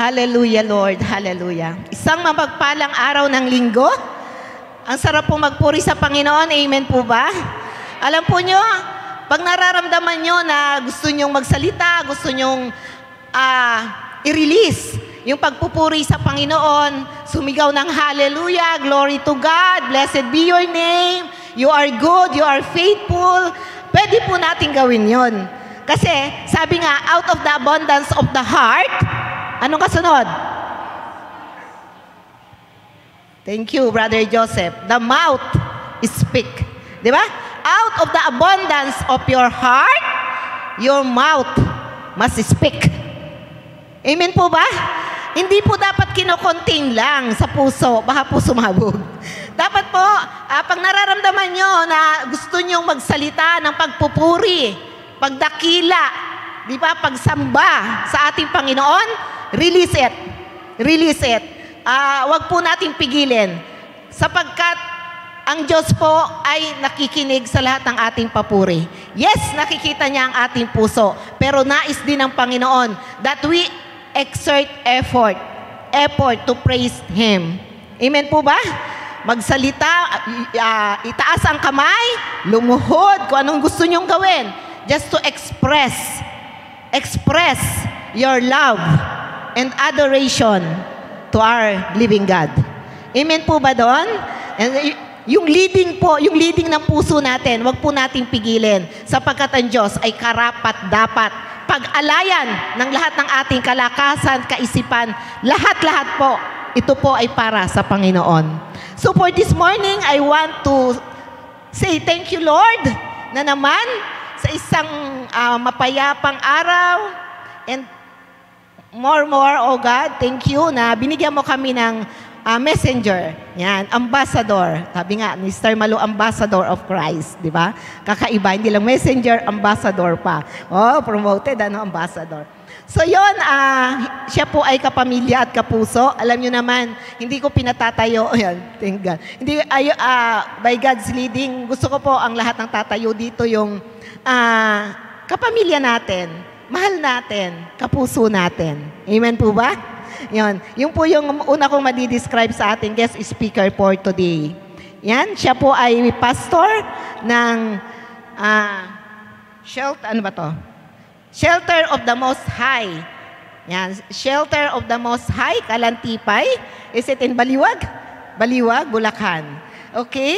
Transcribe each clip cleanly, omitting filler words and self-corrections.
Hallelujah, Lord. Hallelujah. Isang mapagpalang araw ng linggo. Ang sarap po magpuri sa Panginoon. Amen po ba? Alam po nyo, pag nararamdaman nyo na gusto nyong magsalita, gusto nyong i-release yung pagpupuri sa Panginoon, sumigaw ng hallelujah, glory to God, blessed be your name, you are good, you are faithful, pwede po natin gawin yon. Kasi sabi nga, out of the abundance of the heart, anong kasunod? Thank you, Brother Joseph. The mouth speak. Di ba? Out of the abundance of your heart, your mouth must speak. Amen po ba? Hindi po dapat kinokontain lang sa puso, baka po sumabog. Dapat po, pag nararamdaman nyo na gusto nyong magsalita ng pagpupuri, pagdakila, di ba, pagsamba sa ating Panginoon, release it. Release it. Wag po nating pigilin. Sapagkat ang Diyos po ay nakikinig sa lahat ng ating papuri. Yes, nakikita niya ang ating puso. Pero nais din ng Panginoon that we exert effort to praise Him. Amen po ba? Magsalita, itaas ang kamay, lumuhod, kung anong gusto nyong gawin. Just to express your love and adoration to our living God. Amen po ba doon? And yung leading ng puso natin, wag po nating pigilin sapagkat ang Diyos ay karapat-dapat pag-alayan ng lahat ng ating kalakasan, kaisipan, lahat-lahat po, ito po ay para sa Panginoon. So for this morning, I want to say thank you, Lord, na naman sa isang mapayapang araw and more, oh God, thank you na binigyan mo kami ng messenger. Yan, ambassador. Sabi nga, Mr. Malu, ambassador of Christ. Di ba? Kakaiba, hindi lang messenger, ambassador pa. Oh, promoted, ambassador. So yon, siya po ay kapamilya at kapuso. Alam nyo naman, hindi ko pinatatayo. Ayan, thank God. Hindi, by God's leading, gusto ko po ang lahat ng tatayo dito yung kapamilya natin, mahal natin, kapuso natin. Amen po ba? Yun po yung una kong madi-describe sa ating guest speaker for today. Yan, siya po ay pastor ng Shelter of the Most High. Yan, Shelter of the Most High, Kalantipay. Is it in Baliwag? Baliwag, Bulacan. Okay?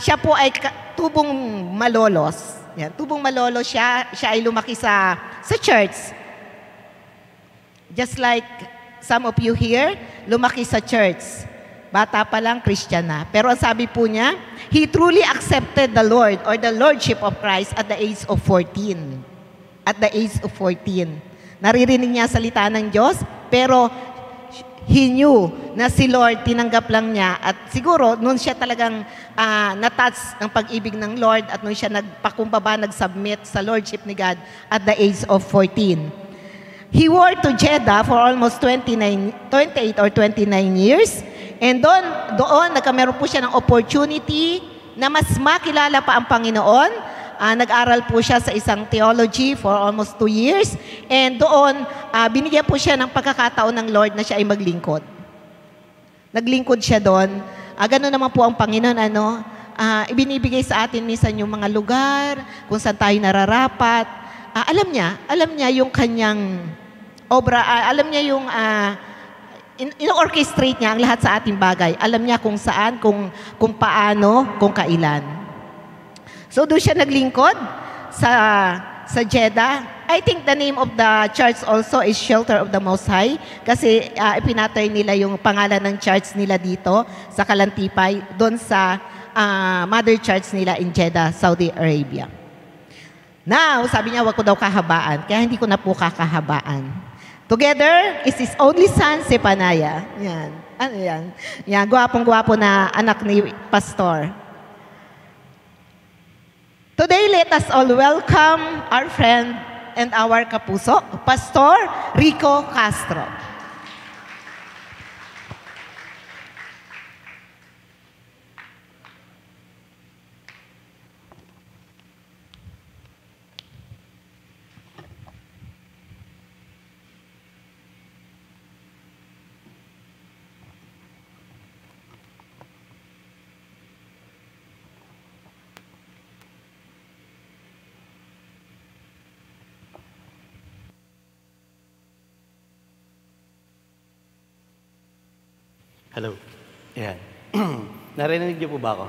Siya po ay tubong malolos. Yan, tubong malolos siya. Siya ay lumaki sa church. Just like some of you here, lumaki sa church. Bata pa lang, Christian na. Pero ang sabi po niya, he truly accepted the Lord or the Lordship of Christ at the age of 14. At the age of 14. Naririnig niya salita ng Diyos, pero he knew na si Lord, tinanggap lang niya. At siguro, noon siya talagang natouch ng pag-ibig ng Lord at noon siya nagpakumbaba, nag-submit sa Lordship ni God at the age of 14. He worked to Jeddah for almost 28 or 29 years. And doon nagkameron po siya ng opportunity na mas makilala pa ang Panginoon. Nag-aral po siya sa isang theology for almost 2 years. And doon, binigyan po siya ng pagkakataon ng Lord na siya ay maglingkod. Naglingkod siya doon. Ganoon naman po ang Panginoon, ibinibigay sa atin minsan yung mga lugar, kung saan tayo nararapat. Alam niya yung kanyang obra, alam niya yung in-orchestrate niya ang lahat sa ating bagay. Alam niya kung saan, kung paano, kung kailan. So doon siya naglingkod sa Jeddah. I think the name of the church also is Shelter of the Most High kasi ipinatay nila yung pangalan ng church nila dito sa Kalantipay, doon sa mother church nila in Jeddah, Saudi Arabia. Now, sabi niya, wag ko daw kahabaan. Kaya hindi ko na po kakahabaan. Together is his only son, si Panaya. Yan. Ano yan? Yan, gwapong-gwapo na anak ni Pastor. Today, let us all welcome our friend and our kapuso, Pastor Rico Castro. Hello. Ayan. Narinig niyo po ba ako?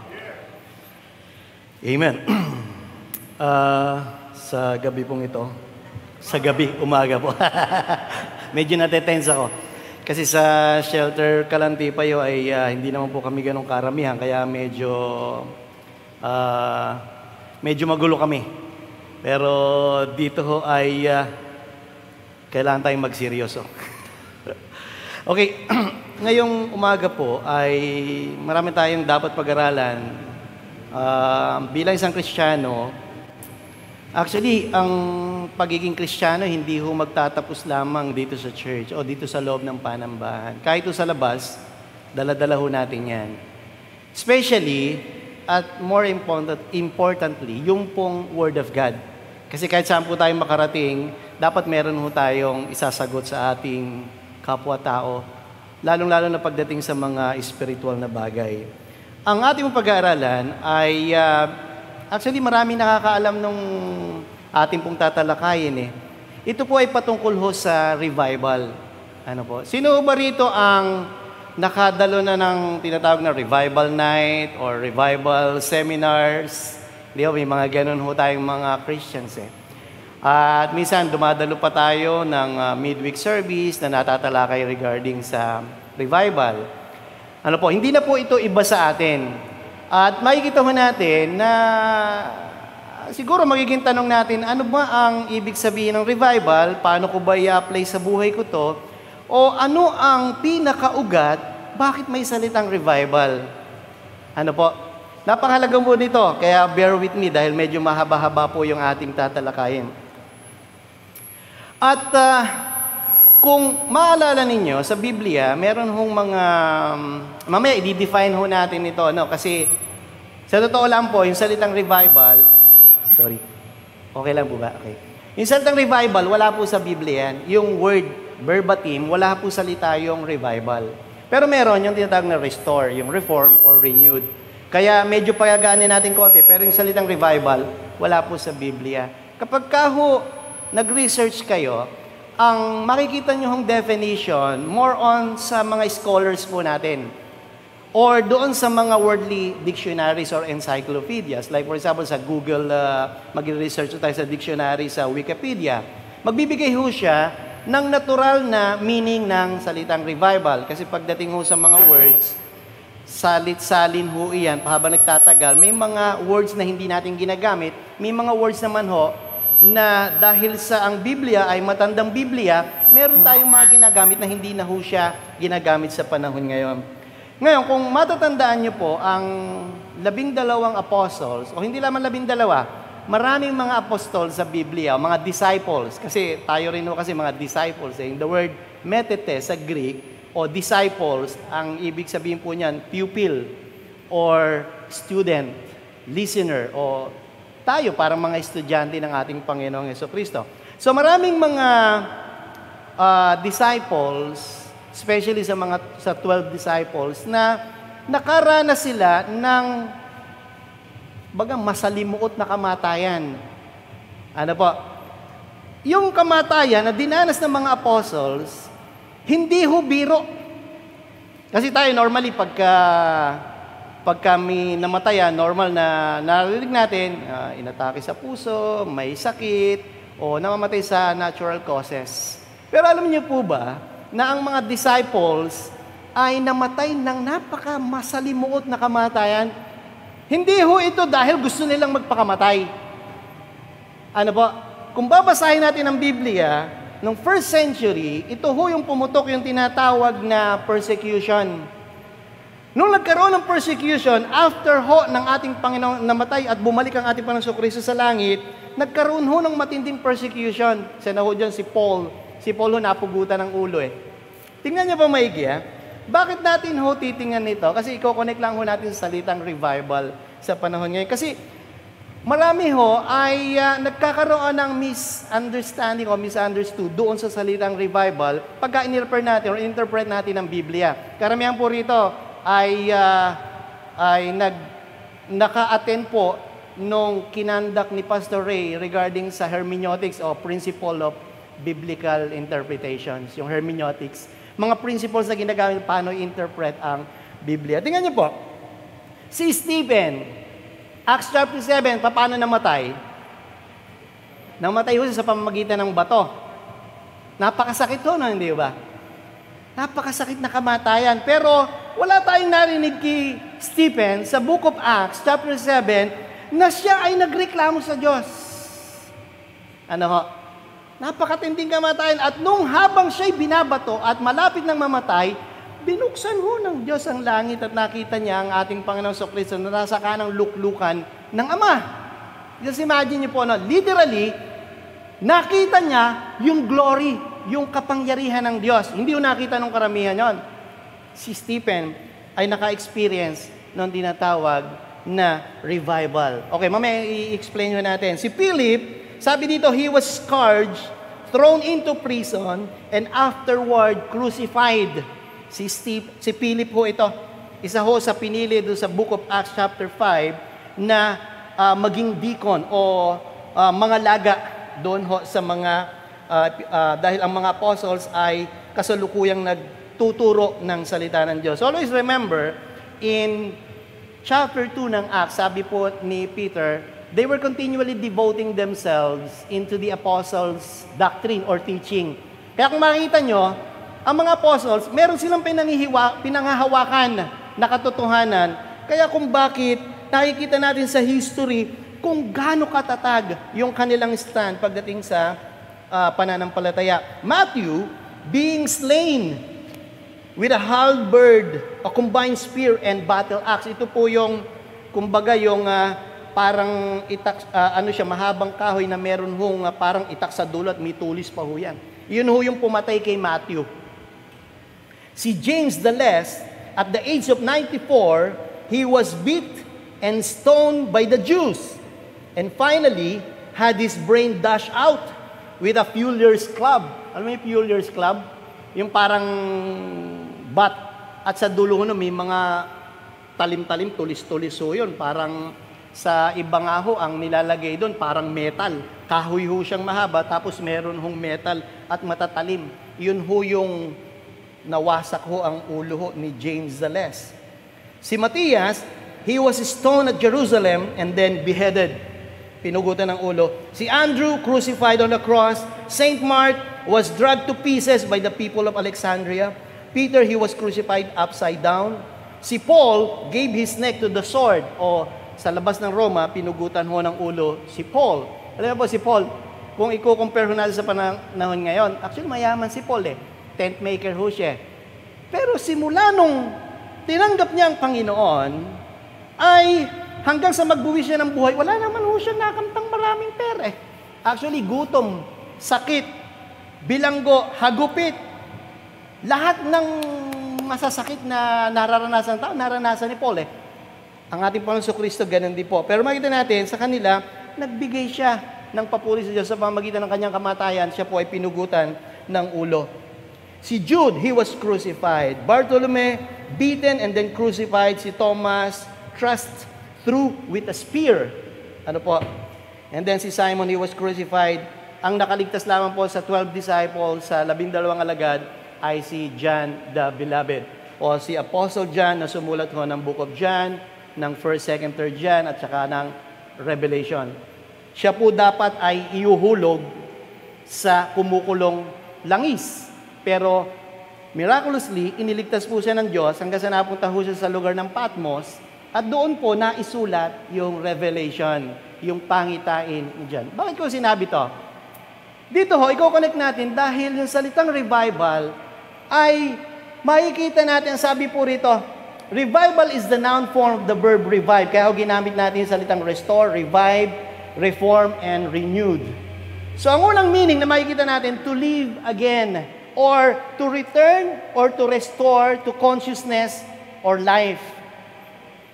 Amen. Sa gabi pong ito, umaga po. Medyo natetense ako. Kasi sa shelter Kalantipayo ay hindi naman po kami ganong karamihan, kaya medyo magulo kami. Pero dito ho ay kailangan tayong magseryoso. Okay, ngayong umaga po ay marami tayong dapat pag-aralan. Bilang isang Kristiyano, actually, ang pagiging Kristiyano hindi ho magtatapos lamang dito sa church o dito sa loob ng panambahan. Kahit sa labas, dala-dala ho natin yan. Especially, at more importantly, yung pong Word of God. Kasi kahit saan po tayo makarating, dapat meron ho tayong isasagot sa ating kapwa-tao, lalong-lalo na pagdating sa mga spiritual na bagay. Ang ating pag-aaralan ay, actually maraming nakakaalam nung ating pong tatalakayin eh. Ito po ay patungkol ho sa revival. Ano po? Sino ba rito ang nakadalo na ng tinatawag na revival night or revival seminars? Di ba, may mga ganun ho tayong mga Christians eh. At minsan dumadalo pa tayo ng midweek service na natatalakay regarding sa revival. Ano po, hindi na po ito iba sa atin. At makikita ho natin na siguro magiging tanong natin, ano ba ang ibig sabihin ng revival? Paano ko ba i-apply sa buhay ko to? O ano ang pinakaugat? Bakit may salitang revival? Ano po? Napakahalaga po nito, kaya bear with me dahil medyo mahaba-haba po yung ating tatalakayin. At kung maalala ninyo, sa Biblia, meron hong mga, mamaya i-define ho natin ito, no? Kasi sa totoo lang po, yung salitang revival, sorry, okay lang po ba? Okay. Yung salitang revival, wala po sa Biblia yan. Yung word, verbatim, wala po salita yung revival. Pero meron yung tinatawag na restore, yung reform or renewed. Kaya medyo pagagaanin natin konti, pero yung salitang revival, wala po sa Biblia. Kapag ka ho, nag-research kayo, ang makikita nyo hong definition, more on sa mga scholars po natin. Or doon sa mga worldly dictionaries or encyclopedias. Like for example, sa Google, mag-research tayo sa dictionary sa Wikipedia. Magbibigay ho siya ng natural na meaning ng salitang revival. Kasi pagdating ho sa mga words, salit-salin ho iyan, habang nagtatagal, may mga words na hindi natin ginagamit, may mga words naman ho, na dahil sa ang Biblia ay matandang Biblia, meron tayong mga ginagamit na hindi na ho siya ginagamit sa panahon ngayon. Ngayon, kung matatandaan niyo po, ang 12 apostles, o hindi lamang 12, maraming mga apostles sa Biblia, mga disciples, kasi tayo rin ho kasi mga disciples, eh. The word metetes sa Greek, o disciples, ang ibig sabihin po niyan, pupil, or student, listener, o tayo parang mga estudyante ng ating Panginoong Jesucristo. So maraming mga disciples, especially sa 12 disciples, na nakaranas sila ng bagang masalimuot na kamatayan. Ano po? Yung kamatayan na dinanas ng mga apostles, hindi ho biro. Kasi tayo normally pag kami namatayan, normal na narinig natin, inatake sa puso, may sakit, o namamatay sa natural causes. Pero alam niyo po ba, na ang mga disciples ay namatay ng napaka-masalimuot na kamatayan? Hindi ho ito dahil gusto nilang magpakamatay. Ano po? Kung babasahin natin ang Biblia, noong first century, ito ho yung pumutok yung tinatawag na persecution. Nung nagkaroon ng persecution, after ho ng ating Panginoon namatay at bumalik ang ating Panginoon Jesucristo sa langit, nagkaroon ho ng matinding persecution. Sana ho dyan si Paul. Si Paul ho napugutan ng ulo eh. Tingnan niyo pa maigi ha. Bakit natin ho titingnan nito? Kasi i-connect lang ho natin sa salitang revival sa panahon ngayon. Kasi marami ho ay nagkakaroon ng misunderstanding o misunderstood doon sa salitang revival pagka interpret natin ang Biblia. Karamihan po rito ay naka-attend po nung kinandak ni Pastor Ray regarding sa hermeneutics o principle of biblical interpretations, yung hermeneutics. mga principles na ginagamit paano i-interpret ang Biblia. Tingnan niyo po, si Stephen, Acts chapter 7, paano namatay? Namatay ho sa pamamagitan ng bato. Napakasakit ho, no, hindi ba? Napakasakit na kamatayan. Pero wala tayong narinig kay Stephen sa Book of Acts, chapter 7, na siya ay nagreklamo sa Diyos. Ano ho? Napakatinding kamatayan. At nung habang siya'y binabato at malapit ng mamatay, binuksan ho ng Diyos ang langit at nakita niya ang ating Panginoong Kristo na nasa kanang luklukan ng Ama. Just imagine niyo po, no? Literally, nakita niya yung glory, yung kapangyarihan ng Diyos. Hindi yung nakita ng karamihan yon. Si Stephen ay naka-experience ng tinatawag na revival. Okay, mamaya i-explain nyo natin. Si Philip, sabi dito, he was scourged, thrown into prison, and afterward crucified. Si Philip ho ito, isa ho sa pinili doon sa Book of Acts chapter 5 na maging deacon o mga laga doon ho sa mga, dahil ang mga apostles ay kasalukuyang nagtuturo ng salita ng Diyos. Always remember, in chapter 2 ng Acts, sabi po ni Peter, they were continually devoting themselves into the apostles' doctrine or teaching. Kaya kung makikita nyo, ang mga apostles, meron silang pinanghahawakan na katotohanan. Kaya kung bakit nakikita natin sa history kung gaano katatag yung kanilang stand pagdating sa pananampalataya. Matthew, being slain with a halberd, a combined spear and battle axe. Ito po yung, kumbaga yung parang itak, mahabang kahoy na meron hong parang itak sa dulo at may tulis pa ho yan. Yun ho yung pumatay kay Matthew. Si James the Less, at the age of 94, he was beat and stoned by the Jews. And finally, had his brain dashed out with a fuller's club. Alam mo yung fuller's club? Yung parang bat. At sa dulo ho, may mga talim-talim, tulis-tulis ho yun. Parang sa ibang ho, ang nilalagay doon, parang metal. Kahoy ho siyang mahaba, tapos meron hong metal at matatalim. Yun ho yung nawasak ho ang ulo ho ni James the Less. Si Matthias, he was stoned at Jerusalem and then beheaded. Pinugutan ng ulo. Si Andrew, crucified on the cross. Saint Mark was dragged to pieces by the people of Alexandria. Peter, he was crucified upside down. Si Paul gave his neck to the sword. O sa labas ng Roma, pinugutan ho ng ulo si Paul. Alam mo po si Paul, kung i-compare ho natin sa panahon ngayon, actually mayaman si Paul eh. Tent maker ho siya. Pero simula nung tinanggap niya ang Panginoon, ay hanggang sa magbuwis siya ng buhay, wala naman ho siya nakamtang maraming pera eh. Actually, gutom, sakit, bilanggo, hagupit, lahat ng masasakit na nararanasan tao, naranasan ni Paul eh. Ang ating Panginoon Kristo, ganun din po. Pero makita natin, sa kanila, nagbigay siya ng papuri sa Diyos sa pamamagitan ng kanyang kamatayan, siya po ay pinugutan ng ulo. Si Jude, he was crucified. Bartolome, beaten and then crucified. Si Thomas, thrust through with a spear. Ano po? And then si Simon, he was crucified. Ang nakaligtas lamang po sa 12 disciples, sa 12 alagad, ay si John the Beloved. O si Apostle John na sumulat ho ng Book of John, ng 1st, 2nd, 3rd John, at saka ng Revelation. Siya po dapat ay iuhulog sa kumukulong langis. Pero miraculously, iniligtas po siya ng Diyos hanggang sa napunta po siya sa lugar ng Patmos at doon po naisulat yung Revelation, yung pangitain ni John. Bakit ko sinabi to? Dito ho, i-connect natin dahil yung salitang revival ay makikita natin, sabi po rito, revival is the noun form of the verb revive. Kaya ginamit natin yung salitang restore, revive, reform, and renewed. So ang unang meaning na makikita natin, to live again, or to return, or to restore to consciousness or life.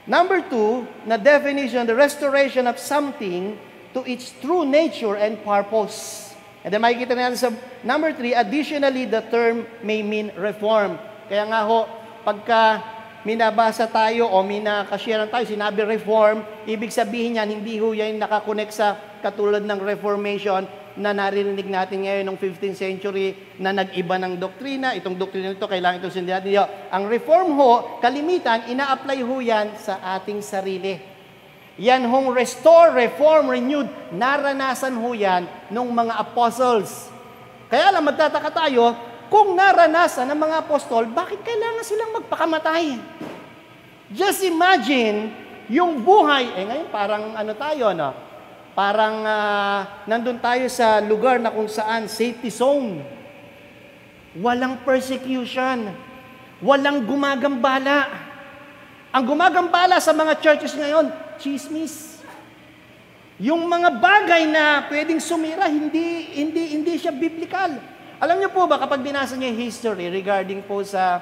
Number 2, na definition, the restoration of something to its true nature and purpose. And then makikita natin sa number 3, additionally, the term may mean reform. Kaya nga ho, pagka minabasa tayo o minakasharean tayo, sinabi reform, ibig sabihin yan, hindi ho yan nakakonect sa katulad ng Reformation, na naririnig natin ngayon ng 15th century na nag-iba ng doktrina. Itong doktrina nito, kailangan itong sundin natin. Ang reform ho, kalimitan, ina-apply ho yan sa ating sarili. Yan hong restore, reform, renewed, naranasan ho yan ng mga apostles. Kaya lang magtataka tayo, kung naranasan ng mga apostol, bakit kailangan silang magpakamatay? Just imagine, yung buhay, ngayon parang ano tayo, no? Parang nandun tayo sa lugar na kung saan safety zone. Walang persecution. Walang gumagambala. Ang gumagambala sa mga churches ngayon, chismis. Yung mga bagay na pwedeng sumira, hindi siya biblical. Alam niyo po ba, kapag binasa niyo yung history regarding sa,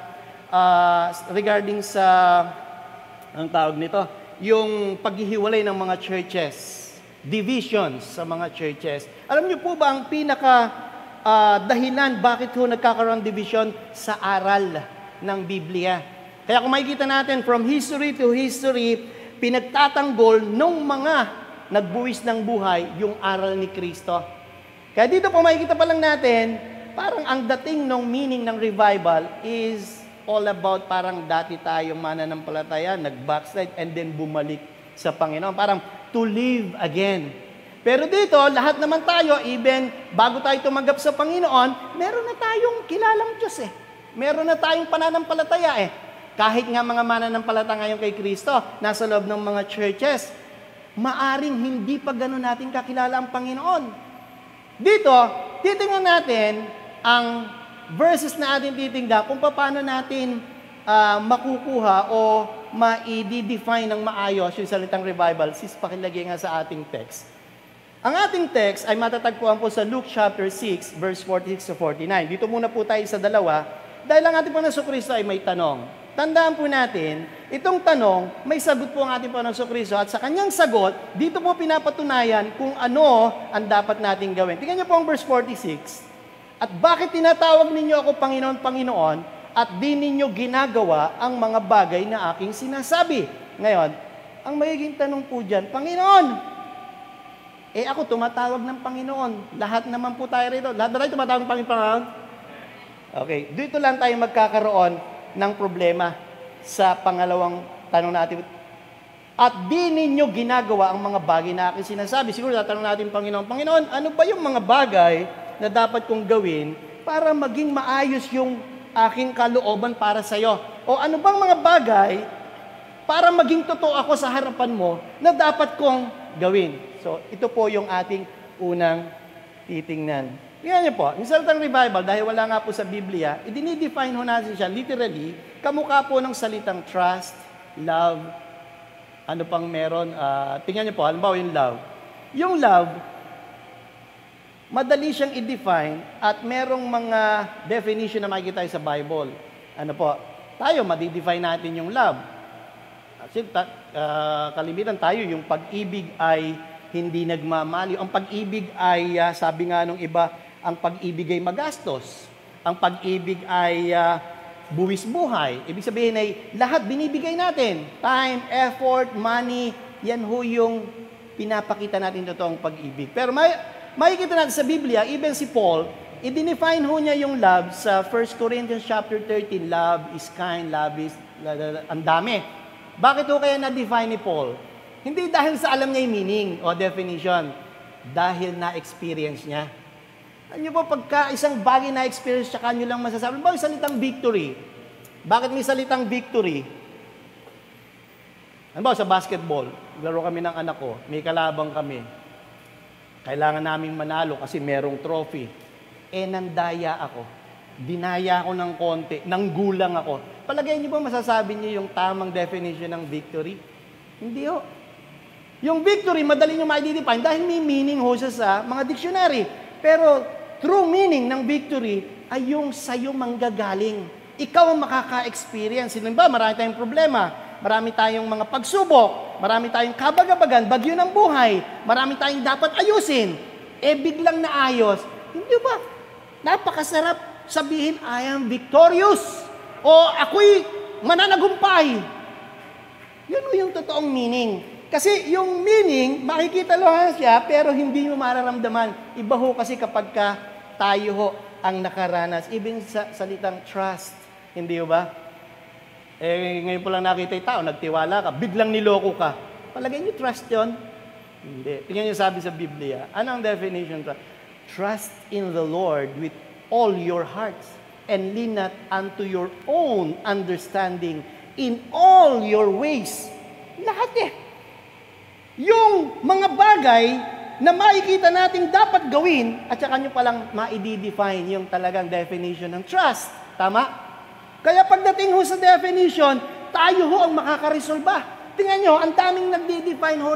anong tawag nito? Yung paghihiwalay ng mga churches, divisions sa mga churches. Alam niyo po ba ang dahilan bakit ho nagkakaroon division sa aral ng Biblia? Kaya kung makikita natin from history to history, pinagtatanggol nung mga nagbuwis ng buhay yung aral ni Kristo. Kaya dito po makikita pa lang natin, parang ang dating ng meaning ng revival is all about parang dati tayong mananampalataya, nag-backslide, and then bumalik sa Panginoon. Parang to live again. Pero dito, lahat naman tayo, even bago tayo tumanggap sa Panginoon, meron na tayong kilalang Diyos eh. Meron na tayong pananampalataya eh. Kahit nga mga mananampalataya ngayon kay Kristo, nasa loob ng mga churches, maaring hindi pa gano'n natin kakilala ang Panginoon. Dito, titingnan natin ang verses na ating titingnan kung paano natin makukuha o ma-define ng maayos yung salitang revival. Sis, pakilagay nga sa ating text. Ang ating text ay matatagpuan po sa Luke chapter 6, verse 46 to 49. Dito muna po tayo sa dalawa, dahil ang ating Panginoon Kristo ay may tanong. Tandaan po natin, itong tanong, may sagot po ang ating Panginoon Kristo at sa kanyang sagot, dito po pinapatunayan kung ano ang dapat nating gawin. Tingnan niyo po ang verse 46. At bakit tinatawag ninyo ako Panginoon, Panginoon, at di ninyo ginagawa ang mga bagay na aking sinasabi? Ngayon, ang magiging tanong po dyan, Panginoon, ako tumatawag ng Panginoon. Lahat naman po tayo rito. Lahat na tayo tumatawag ng Panginoon? Okay, dito lang tayo magkakaroon ng problema sa pangalawang tanong natin. At di ninyo ginagawa ang mga bagay na aking sinasabi. Siguro tatanong natin, Panginoon, ano ba yung mga bagay na dapat kong gawin para maging maayos yung aking kalooban para sa iyo? O ano bang mga bagay para maging totoo ako sa harapan mo na dapat kong gawin? So, ito po yung ating unang titingnan. Tingnan niyo po, yung salitang revival, dahil wala nga po sa Biblia, i-define ho natin siya literally, kamukha po ng salitang trust, love, ano pang meron, tingnan niyo po, halimbawa yung love. Yung love, madali siyang i-define at merong mga definition na makikita tayo sa Bible. Ano po? Tayo, madi-define natin yung love. Kasi kalimitan tayo, yung pag-ibig ay hindi nagmamaliw. Ang pag-ibig ay, sabi nga nung iba, ang pag-ibig ay magastos. Ang pag-ibig ay buwis buhay. Ibig sabihin ay lahat binibigay natin. Time, effort, money, yan ho yung pinapakita natin totoong pag-ibig. Pero makikita natin sa Biblia, even si Paul, i-define ho niya yung love sa 1 Corinthians chapter 13. Love is kind, love is, ang dami. Bakit ho kaya na-define ni Paul? Hindi dahil sa alam niya yung meaning o definition. Dahil na-experience niya. Alam niyo po, pagka isang bagay na-experience, tsaka nyo lang masasabi. Ba, yung salitang victory. Bakit may salitang victory? Ano ba, sa basketball, laro kami ng anak ko, may kalabang kami. Kailangan naming manalo kasi merong trophy. Nandaya ako. Dinaya ako ng konti, nanggulang ako. Palagay niyo ba masasabi niyo yung tamang definition ng victory? Hindi ho. Yung victory, madali nyo ma-identify dahil may meaning ho siya sa mga dictionary. Pero true meaning ng victory ay yung sa'yo manggagaling. Ikaw ang makaka-experience. Sino ba? Marami tayong problema. Marami tayong mga pagsubok. Marami tayong kabagabagan, bagyo ng buhay. Marami tayong dapat ayusin. Biglang naayos. Hindi ba? Napakasarap sabihin, I am victorious. O ako'y mananagumpay. Yun yung totoong meaning. Kasi yung meaning, makikita lang siya, pero hindi mo mararamdaman. Iba ho kasi kapag tayo ho ang nakaranas. Even sa salitang trust, hindi ba? Ngayon po lang nakita yung tao, nagtiwala ka, biglang niloko ka. Palagay niyo trust yon? Hindi. Tingnan niyo sabi sa Biblia. Ano ang definition trust? Trust in the Lord with all your hearts and lean not unto your own understanding in all your ways. Lahat Yung mga bagay na makikita natin dapat gawin at saka nyo palang ma-define yung talagang definition ng trust. Tama? Kaya pagdating ho sa definition, tayo ho ang makakaresolba. Tingnan nyo, ang daming nagde-define ho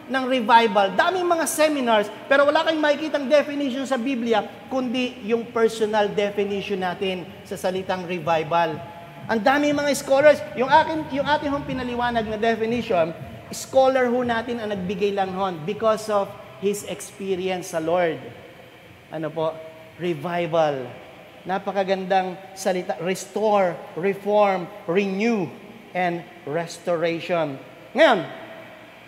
ng revival, daming mga seminars, pero wala kayong makikitang definition sa Biblia, kundi yung personal definition natin sa salitang revival. Ang daming mga scholars, yung ating hong pinaliwanag na definition, scholar ho natin ang nagbigay lang hon because of his experience sa Lord. Ano po? Revival. Napakagandang salita. Restore, reform, renew, and restoration. Ngayon,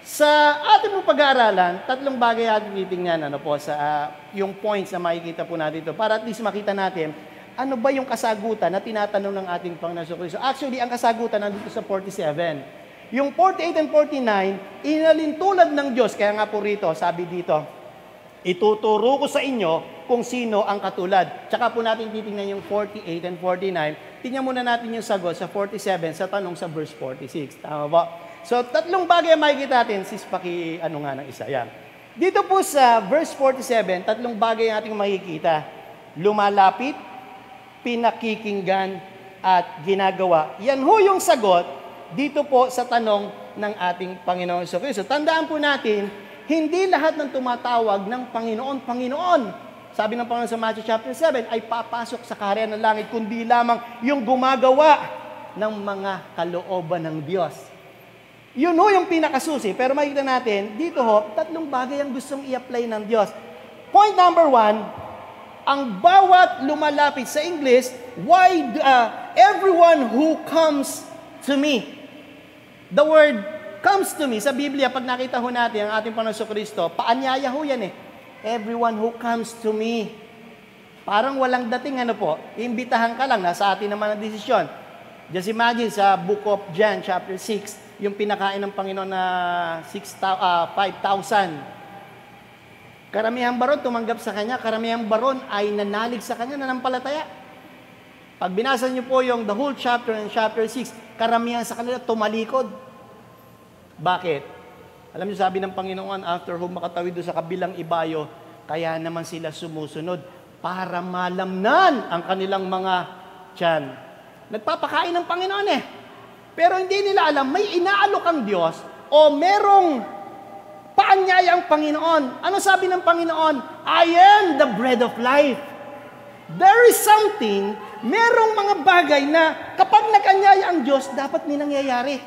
sa ating pong pag-aaralan, tatlong bagay ating titingnan sa yung points na makikita po natin ito para at least makita natin ano ba yung kasagutan na tinatanong ng ating Panginoon Jesucristo. Actually, ang kasagutan nandito sa 47. Yung 48 and 49, inalintulad ng Diyos. Kaya nga po rito, sabi dito, ituturo ko sa inyo kung sino ang katulad. Tsaka po natin titingnan yung 48 and 49. Tingnan muna natin yung sagot sa 47 sa tanong sa verse 46. Tama ba? So, tatlong bagay ang makikita natin. Ng isa. Yan. Dito po sa verse 47, tatlong bagay ang ating makikita. Lumalapit, pinakikinggan, at ginagawa. Yan ho yung sagot dito po sa tanong ng ating Panginoon Jesucristo. Tandaan po natin, hindi lahat ng tumatawag ng Panginoon, Panginoon. Sabi ng Panginoon sa Matthew chapter 7, ay papasok sa kaharian ng langit, kundi lamang yung gumagawa ng mga kalooban ng Diyos. Yun ho yung pinakasusi. Pero makikita natin, dito ho, tatlong bagay ang gustong i-apply ng Diyos. Point number 1, ang bawat lumalapit sa English, everyone who comes to me. The word comes to me, sa Biblia, pag nakita ho natin ang ating Panginoon Jesucristo, paanyaya ho yan Everyone who comes to me. Parang walang dating imbitahan ka lang, nasa atin naman ang desisyon. Just imagine sa book of John, chapter 6, yung pinakain ng Panginoon na 5,000. Karamihang baron tumanggap sa Kanya, karamihang baron ay nanalig sa Kanya, nanampalataya. Pag binasa niyo po yung the whole chapter and chapter 6, karamihan sa kanila tumalikod. Bakit? Alam niyo, sabi ng Panginoon, after makatawid doon sa kabilang ibayo, kaya naman sila sumusunod para malamnan ang kanilang mga tiyan. Nagpapakain ng Panginoon Pero hindi nila alam, may inaalok ang Diyos o merong paanyaya ang Panginoon. Ano sabi ng Panginoon? I am the bread of life. There is something, merong mga bagay na kapag nag-anyaya ang Diyos, dapat may nangyayari.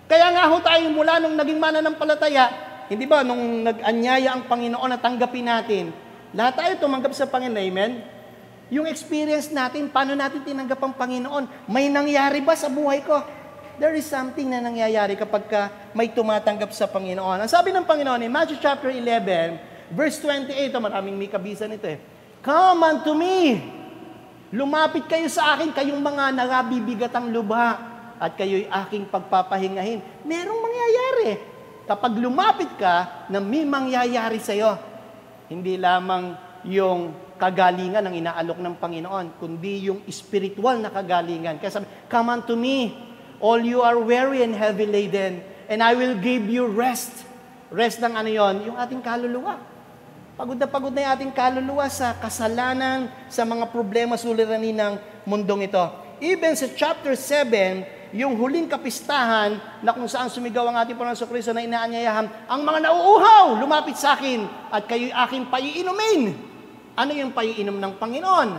Kaya nga ho tayo mula nung naging mananampalataya, hindi ba, nung nag-anyaya ang Panginoon na tanggapin natin, lahat tayo tumanggap sa Panginoon, amen? Yung experience natin, paano natin tinanggap ang Panginoon? May nangyari ba sa buhay ko? There is something na nangyayari kapag may tumatanggap sa Panginoon. Ang sabi ng Panginoon in Matthew chapter 11, verse 28, maraming may kabisa nito Come unto me. Lumapit kayo sa akin, kayong mga narabibigatang lubha, at kayo'y aking pagpapahingahin. Merong mangyayari. Kapag lumapit ka, na may mangyayari sa'yo. Hindi lamang yung kagalingan ang inaalok ng Panginoon, kundi yung spiritual na kagalingan. Kaya sabi, come unto me, all you are weary and heavy laden, and I will give you rest. Rest ng yung ating kaluluwa. Pagod na yung ating kaluluwa sa kasalanan, sa mga problema suliranin ng mundong ito. Even sa chapter 7, yung huling kapistahan na kung saan sumigaw ang ating Panginoon Jesucristo na inaanyayahan, ang mga nauuhaw, lumapit sa akin, at kayo'y aking paiinumin. Ano yung paiinom ng Panginoon?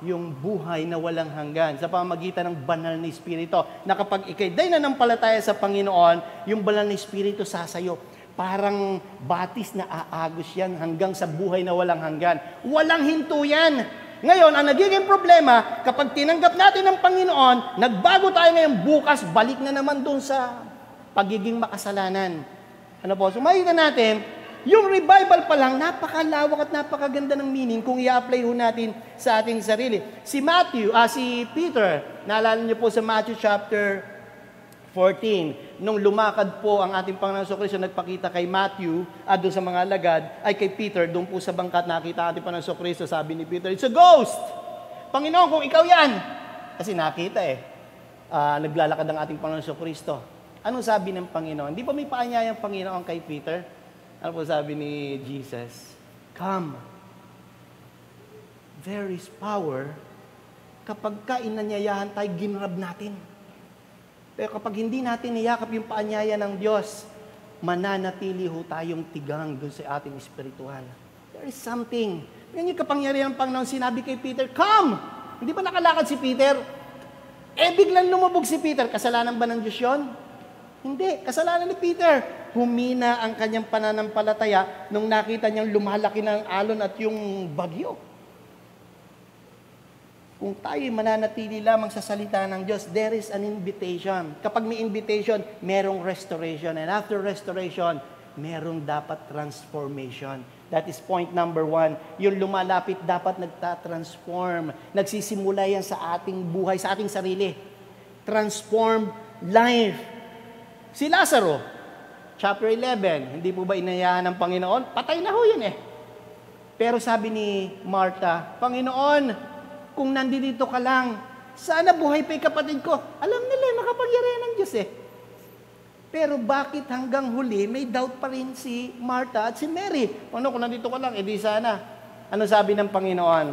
Yung buhay na walang hanggan sa pamamagitan ng banal na Espiritu, na kapag ikay nananampalataya sa Panginoon, yung banal na Espiritu sasayo. Parang batis na aagos yan hanggang sa buhay na walang hanggan. Walang hinto yan. Ngayon, ang nagiging problema, kapag tinanggap natin ng Panginoon, nagbago tayo ngayon, bukas, balik na naman doon sa pagiging makasalanan. Ano po? So makikita natin, yung revival pa lang, napakalawak at napakaganda ng meaning kung i-apply ho natin sa ating sarili. Si Peter, naalala niyo po sa Matthew chapter 14, nung lumakad po ang ating Panginoon Kristo, nagpakita kay Matthew at doon sa mga alagad, ay kay Peter, doon po sa bangkat nakita ating Panginoon Kristo, sabi ni Peter, "It's a ghost! Panginoon, kung ikaw yan!" Kasi nakita naglalakad ang ating Panginoon Kristo. Anong sabi ng Panginoon? Hindi pa may paanyayang Panginoon kay Peter? Ano po sabi ni Jesus? "Come." There is power kapag inanyayahan tayo, ginrab natin. Pero kapag hindi natin niyakap yung paanyaya ng Diyos, mananatili ho tayong tigang doon sa ating espiritual. There is something. Yan yung kapangyarihan ng Panginoon, sinabi kay Peter, "Come!" Hindi ba nakalakad si Peter? Biglang lumubog si Peter. Kasalanan ba ng Diyos yun? Hindi. Kasalanan ni Peter. Humina ang kanyang pananampalataya nung nakita niyang lumalaki ng alon at yung bagyo. Kung tayo mananatili lamang sa salita ng Diyos, there is an invitation. Kapag may invitation, merong restoration. And after restoration, merong dapat transformation. That is point number 1. Yung lumalapit dapat nagtatransform. Nagsisimula yan sa ating buhay, sa ating sarili. Transformed life. Si Lazaro, chapter 11, hindi po ba inayahan ng Panginoon? Patay na ho yun Pero sabi ni Martha, "Panginoon, kung nandito ka lang, sana buhay pa yung kapatid ko." Alam nila, makapangyarihan ng Diyos Pero bakit hanggang huli, may doubt pa rin si Martha at si Mary? Kung nandito ka lang, di sana. Ano sabi ng Panginoon?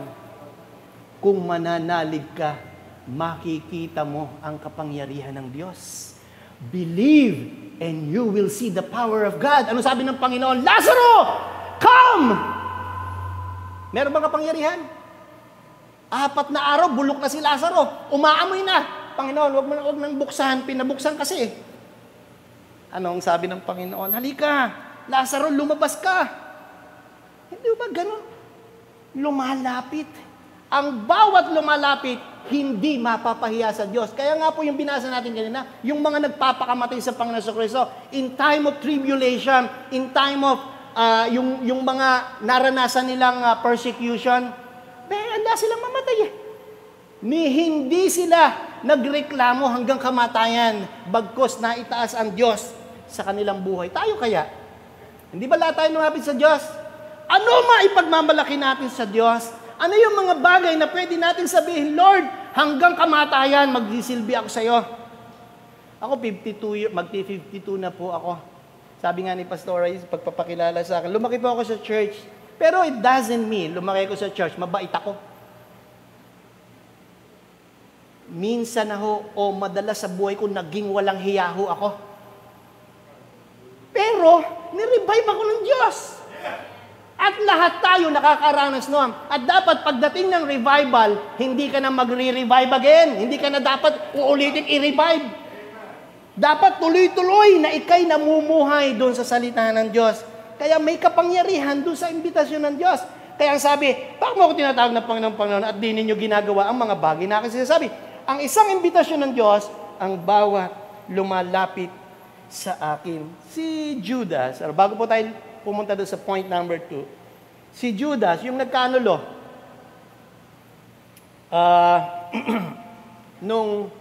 Kung mananalig ka, makikita mo ang kapangyarihan ng Diyos. Believe and you will see the power of God. Ano sabi ng Panginoon? Lazaro, come! Meron bang kapangyarihan? 4 na araw, bulok na si Lazaro. Umaamoy na. Panginoon, wag nang buksan. Pinabuksan kasi. Anong sabi ng Panginoon? Halika, Lazaro, lumabas ka. Hindi ba ganun? Lumalapit. Ang bawat lumalapit, hindi mapapahiya sa Diyos. Kaya nga po yung binasa natin kanina, yung mga nagpapakamatay sa Panginoon Kristo, in time of tribulation, in time of yung mga naranasan nilang persecution, handa silang mamatay Hindi sila nagreklamo hanggang kamatayan, bagkos na itaas ang Diyos sa kanilang buhay. Tayo kaya? Hindi ba lahat tayo lumapit sa Diyos? Ano maipagmamalaki natin sa Diyos? Ano yung mga bagay na pwede natin sabihin, "Lord, hanggang kamatayan, magsisilbi ako sa iyo"? Ako 52 na po ako. Sabi nga ni Pastor Reyes, pagpapakilala sa akin, lumaki po ako sa church. Pero it doesn't mean, lumaki ko sa church, mabait ako. Minsan o madalas sa buhay ko, naging walang hiyaho ako. Pero, nirevive ako ng Diyos. At lahat tayo nakakaranas noon. At dapat pagdating ng revival, hindi ka na magre-revive again. Hindi ka na dapat uulitin i-revive. Dapat tuloy-tuloy na ikay namumuhay doon sa salita ng Diyos. Kaya may kapangyarihan doon sa imbitasyon ng Diyos. Kaya ang sabi, bakit mo ako tinatawag ng Panginoon at di ninyo ginagawa ang mga bagay na aking sinasabi? Ang isang imbitasyon ng Diyos, ang bawat lumalapit sa akin. Si Judas, bago po tayo pumunta doon sa point number 2, si Judas, yung nagkanulo, nung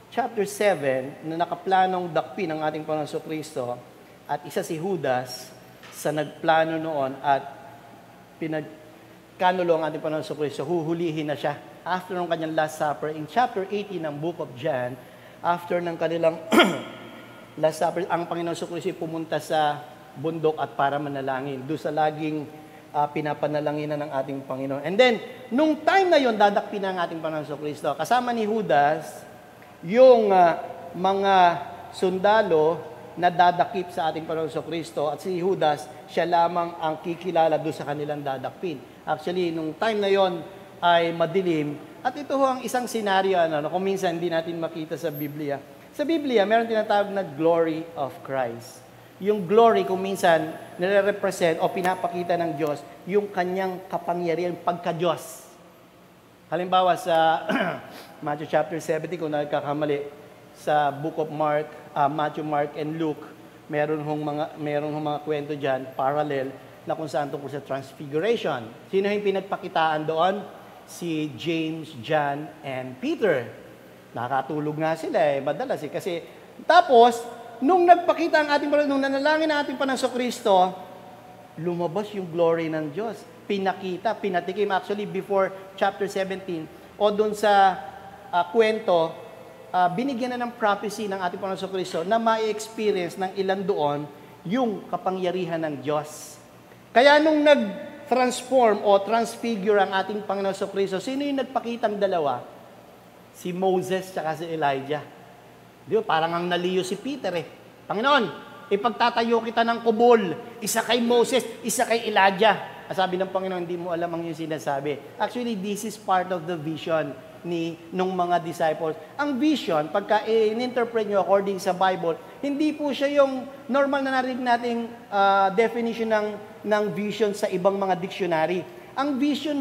chapter 7, na nakaplanong dakpin ng ating Panginoon Kristo, at isa si Judas sa nagplano noon at pinagkanulo ang ating Panginoon Kristo, huhulihin na siya. After ng kanyang Last Supper, in chapter 18 ng book of John, after ng kanilang Last Supper, ang Panginoon Kristo pumunta sa bundok at para manalangin. Doon sa laging pinapanalanginan ng ating Panginoon. And then, nung time na yon, dadakpin ang ating Panginoon Kristo. Kasama ni Judas, yung mga sundalo na dadakip sa ating Panginoon Kristo, at si Judas, siya lamang ang kikilala doon sa kanilang dadakpin. Actually, nung time na yon ay madilim, at ito ho ang isang senaryo, kung minsan hindi natin makita sa Biblia. Sa Biblia, meron tinatawag na glory of Christ. Yung glory, kung minsan, nire-represent o pinapakita ng Diyos, yung kanyang kapangyarihan, pagka-Diyos. Halimbawa sa Matthew chapter 70, kung nagkakamali, sa Book of Mark, Matthew, Mark, and Luke, meron hong mga kwento dyan, parallel, na kung saan tungkol sa Transfiguration. Sino yung pinagpakitaan doon? Si James, John, and Peter. Nakatulog nga sila madalas kasi tapos, nung nagpakita ang ating nung nanalangin ang ating Panginoong Kristo, lumabas yung glory ng Diyos. Pinakita, pinatikim. Actually, before chapter 17, o doon sa kwento, binigyan na ng prophecy ng ating Panginoong Kristo na ma-experience ng ilan doon yung kapangyarihan ng Diyos. Kaya nung nag-transform o transfigure ang ating Panginoon Kristo, sino yung nagpakitang dalawa? Si Moses at si Elijah. Di ba? Parang ang naliyo si Peter Panginoon, ipagtatayo kita ng kubol. Isa kay Moses, isa kay Elijah. Sabi ng Panginoon, hindi mo alam ang yung sinasabi. Actually, this is part of the vision nung mga disciples. Ang vision, pagka in-interpret nyo according sa Bible, hindi po siya yung normal na narinig nating definition ng vision sa ibang mga dictionary. Ang vision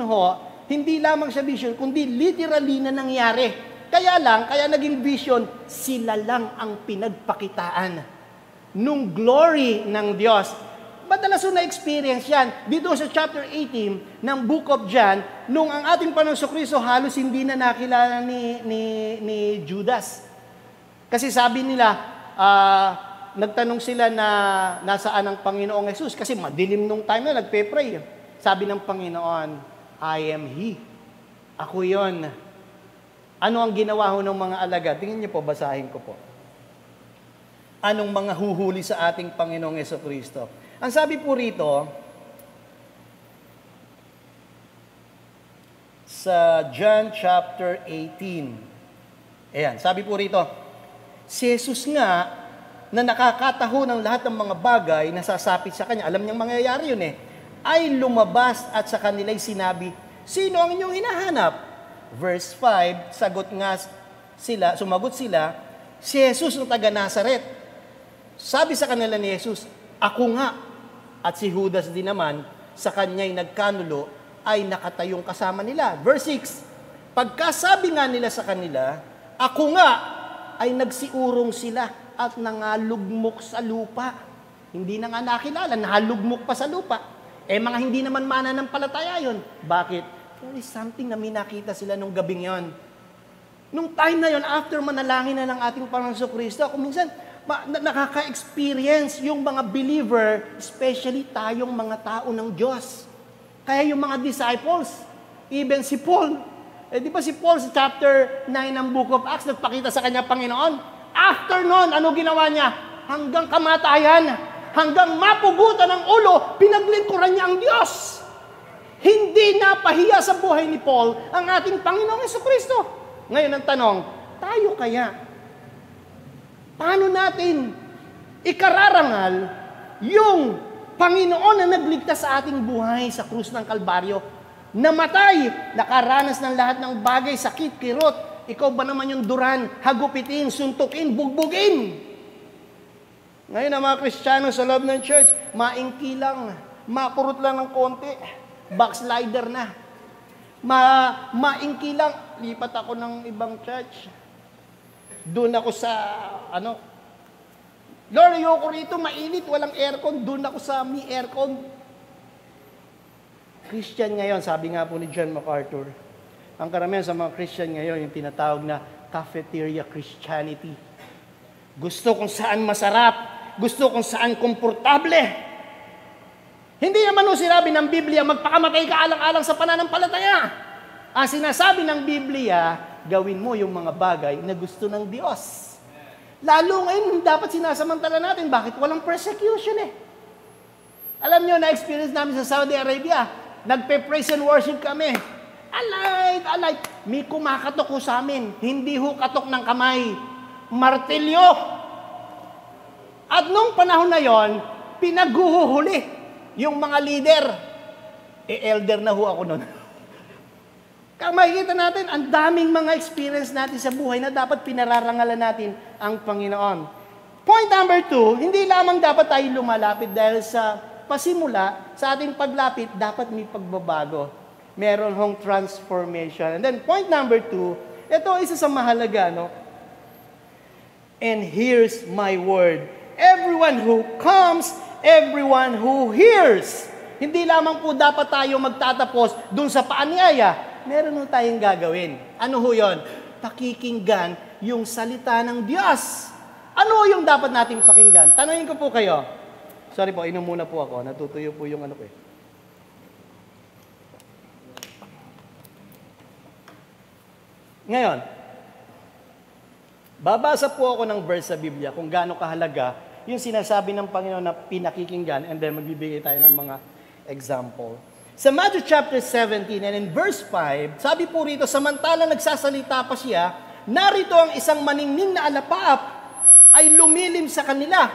hindi lamang sa vision, kundi literally na nangyari. Kaya naging vision, sila lang ang pinagpakitaan nung glory ng Diyos. Madalas na-experience yan. Dito sa chapter 18 ng Book of John, nung ang ating Panginoong Kristo halos hindi na nakilala ni Judas. Kasi sabi nila, nagtanong sila na nasaan ang Panginoong Jesus. Kasi madilim nung time na nagpe-pray. Sabi ng Panginoon, I am He. Ako yon. Ano ang ginawa ho ng mga alagad? Tingnan niyo po, basahin ko po. Anong mga huhuli sa ating Panginoong Jesucristo? Ang sabi po rito, sa John chapter 18, ayan, sabi po rito, si Jesus nga, na nakakataho ng lahat ng mga bagay na sasapit sa Kanya, alam niyang mangyayari yun ay lumabas at sa kanila'y sinabi, sino ang inyong hinahanap? Verse 5, sumagot sila, si Jesus ng taga Nazaret. Sabi sa kanila ni Jesus, ako nga. At si Judas din naman, sa kanya'y nagkanulo, ay nakatayong kasama nila. Verse 6, pagkasabi nga nila sa kanila, ako nga, ay nagsiurong sila at nangalugmok sa lupa. Hindi na nga nakilala, nahalugmok pa sa lupa. Mga hindi naman mananampalataya yun. Bakit? There is something na minakita sila nung gabing yon. Nung time na yon, after manalangin na ng ating Panginoong Kristo, kung minsan, nakaka-experience yung mga believer, especially tayong mga tao ng Diyos. Kaya yung mga disciples, even si Paul, di ba si Paul sa chapter 9 ng Book of Acts, nagpakita sa kanya Panginoon? After nun, ano ginawa niya? Hanggang kamatayan, hanggang mapugutan ng ulo, pinaglingkuran niya ang Diyos. Hindi napahiya sa buhay ni Paul ang ating Panginoong Jesucristo. Ngayon ang tanong, tayo kaya? Paano natin ikararangal yung Panginoon na nagligtas sa ating buhay sa krus ng Kalbaryo? Namatay, nakaranas ng lahat ng bagay, sakit, kirot. Ikaw ba naman yung duran, hagupitin, suntukin, bugbugin? Ngayon ang mga Kristiyano sa loob ng church, maingki lang, mapurot lang ng konti, backslider na. Maingki lang, lipat ako ng ibang church. Doon ako sa, Lord, ayoko rito, mainit, walang aircon, doon ako sa may aircon. Christian ngayon, sabi nga po ni John MacArthur, ang karamihan sa mga Christian ngayon, yung tinatawag na cafeteria Christianity. Gusto kung saan masarap, gusto kung saan komportable. Hindi naman sinabi ng Biblia, magpakamatay ka alang-alang sa pananampalataya. Ang sinasabi ng Biblia, gawin mo yung mga bagay na gusto ng Diyos. Lalo ngayon, dapat sinasamantala natin, bakit walang persecution Alam nyo, na-experience namin sa Saudi Arabia, nagpe-praise and worship kami. Alive. May kumakatok ho sa amin. Hindi ho katok ng kamay. Martilyo. At nung panahon na yon, pinaghuhuli yung mga leader. Elder na ho ako nun. Kaya makikita natin, ang daming mga experience natin sa buhay na dapat pinararangalan natin ang Panginoon. Point number 2, hindi lamang dapat tayo lumalapit dahil sa pasimula, sa ating paglapit, dapat may pagbabago. Meron hong transformation. And then point number 2, ito isa sa mahalaga, and hears my word. Everyone who comes, everyone who hears. Hindi lamang po dapat tayo magtatapos dun sa paanyaya. Meron ho tayong gagawin. Ano ho yun? Pakikinggan yung salita ng Diyos. Ano yung dapat nating pakinggan? Tanungin ko po kayo. Sorry po, inom muna po ako. Natutuyo po yung ano ko eh. Ngayon, babasa po ako ng verse sa Biblia kung gaano kahalaga yung sinasabi ng Panginoon na pinakikinggan, and then magbibigay tayo ng mga example. Sa Matthew chapter 17 and in verse 5, sabi po rito, samantalang nagsasalita pa siya, narito ang isang maningning na alapaap ay lumilim sa kanila.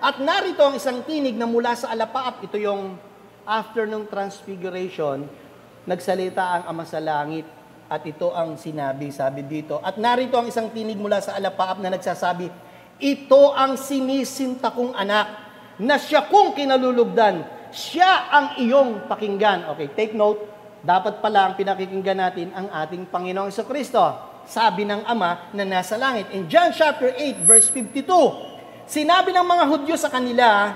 At narito ang isang tinig na mula sa alapaap. Ito yung after ng transfiguration, nagsalita ang Ama sa langit. At ito ang sinabi, sabi dito. At narito ang isang tinig mula sa alapaap na nagsasabi, ito ang sinisinta kong anak, na siya kong kinalulugdan. Siya ang iyong pakinggan. Okay, take note. Dapat pala ang pinakikinggan natin ang ating Panginoong Jesucristo. Sabi ng Ama na nasa langit. In John chapter 8, verse 52, sinabi ng mga Hudyo sa kanya,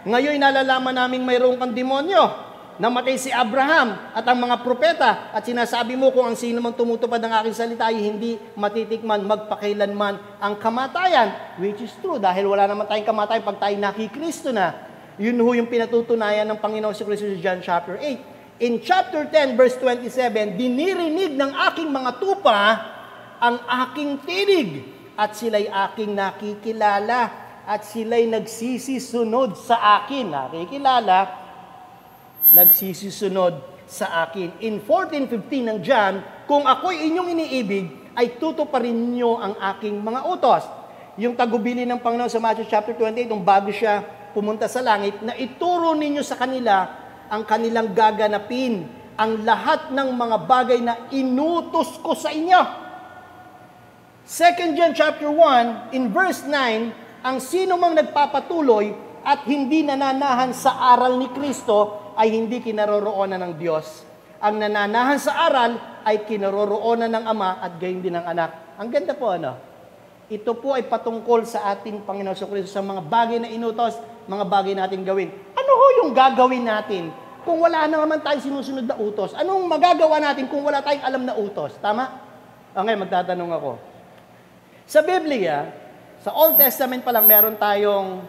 ngayon nalalaman naming mayroong kang demonyo. Namatay si Abraham at ang mga propeta at sinasabi mo kung ang sino mang tumutupad ng aking salita ay hindi matitikman magpakailanman ang kamatayan, which is true dahil wala naman tayong kamatayan pag tayo nakikristo na. Yun ho yung pinatutunayan ng Panginoon si Kristo sa John chapter 8. In chapter 10 verse 27, dinirinig ng aking mga tupa ang aking tinig at sila'y aking nakikilala at sila'y nagsisisunod sa akin. Nakikilala, nagsisisunod sa akin. In 14:15 ng John, kung ako'y inyong iniibig, ay tutuparin niyo ang aking mga utos. Yung tagubili ng Panginoon sa Matthew chapter 28, nung bago siya pumunta sa langit, na ituro ninyo sa kanila ang kanilang gaganapin, ang lahat ng mga bagay na inutos ko sa inyo. 2 John chapter 1, in verse 9, ang sino mang nagpapatuloy at hindi nananahan sa aral ni Kristo, ay hindi kinaroroonan ng Diyos. Ang nananahan sa aral ay kinaroroonan ng Ama at gayon din ng Anak. Ang ganda po, ano? Ito po ay patungkol sa ating Panginoon sa Kristo, sa mga bagay na inutos, mga bagay natin gawin. Ano ho yung gagawin natin kung wala na naman tayong sinusunod na utos? Anong magagawa natin kung wala tayong alam na utos? Tama? Okay, magtatanong ako. Sa Biblia, sa Old Testament pa lang, meron tayong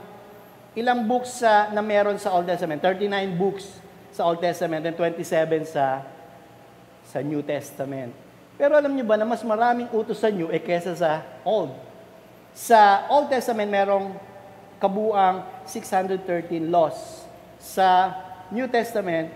ilang books na meron sa Old Testament? 39 books sa Old Testament and 27 sa New Testament. Pero alam niyo ba na mas maraming utos sa New kesa sa Old? Sa Old Testament merong kabuang 613 laws. Sa New Testament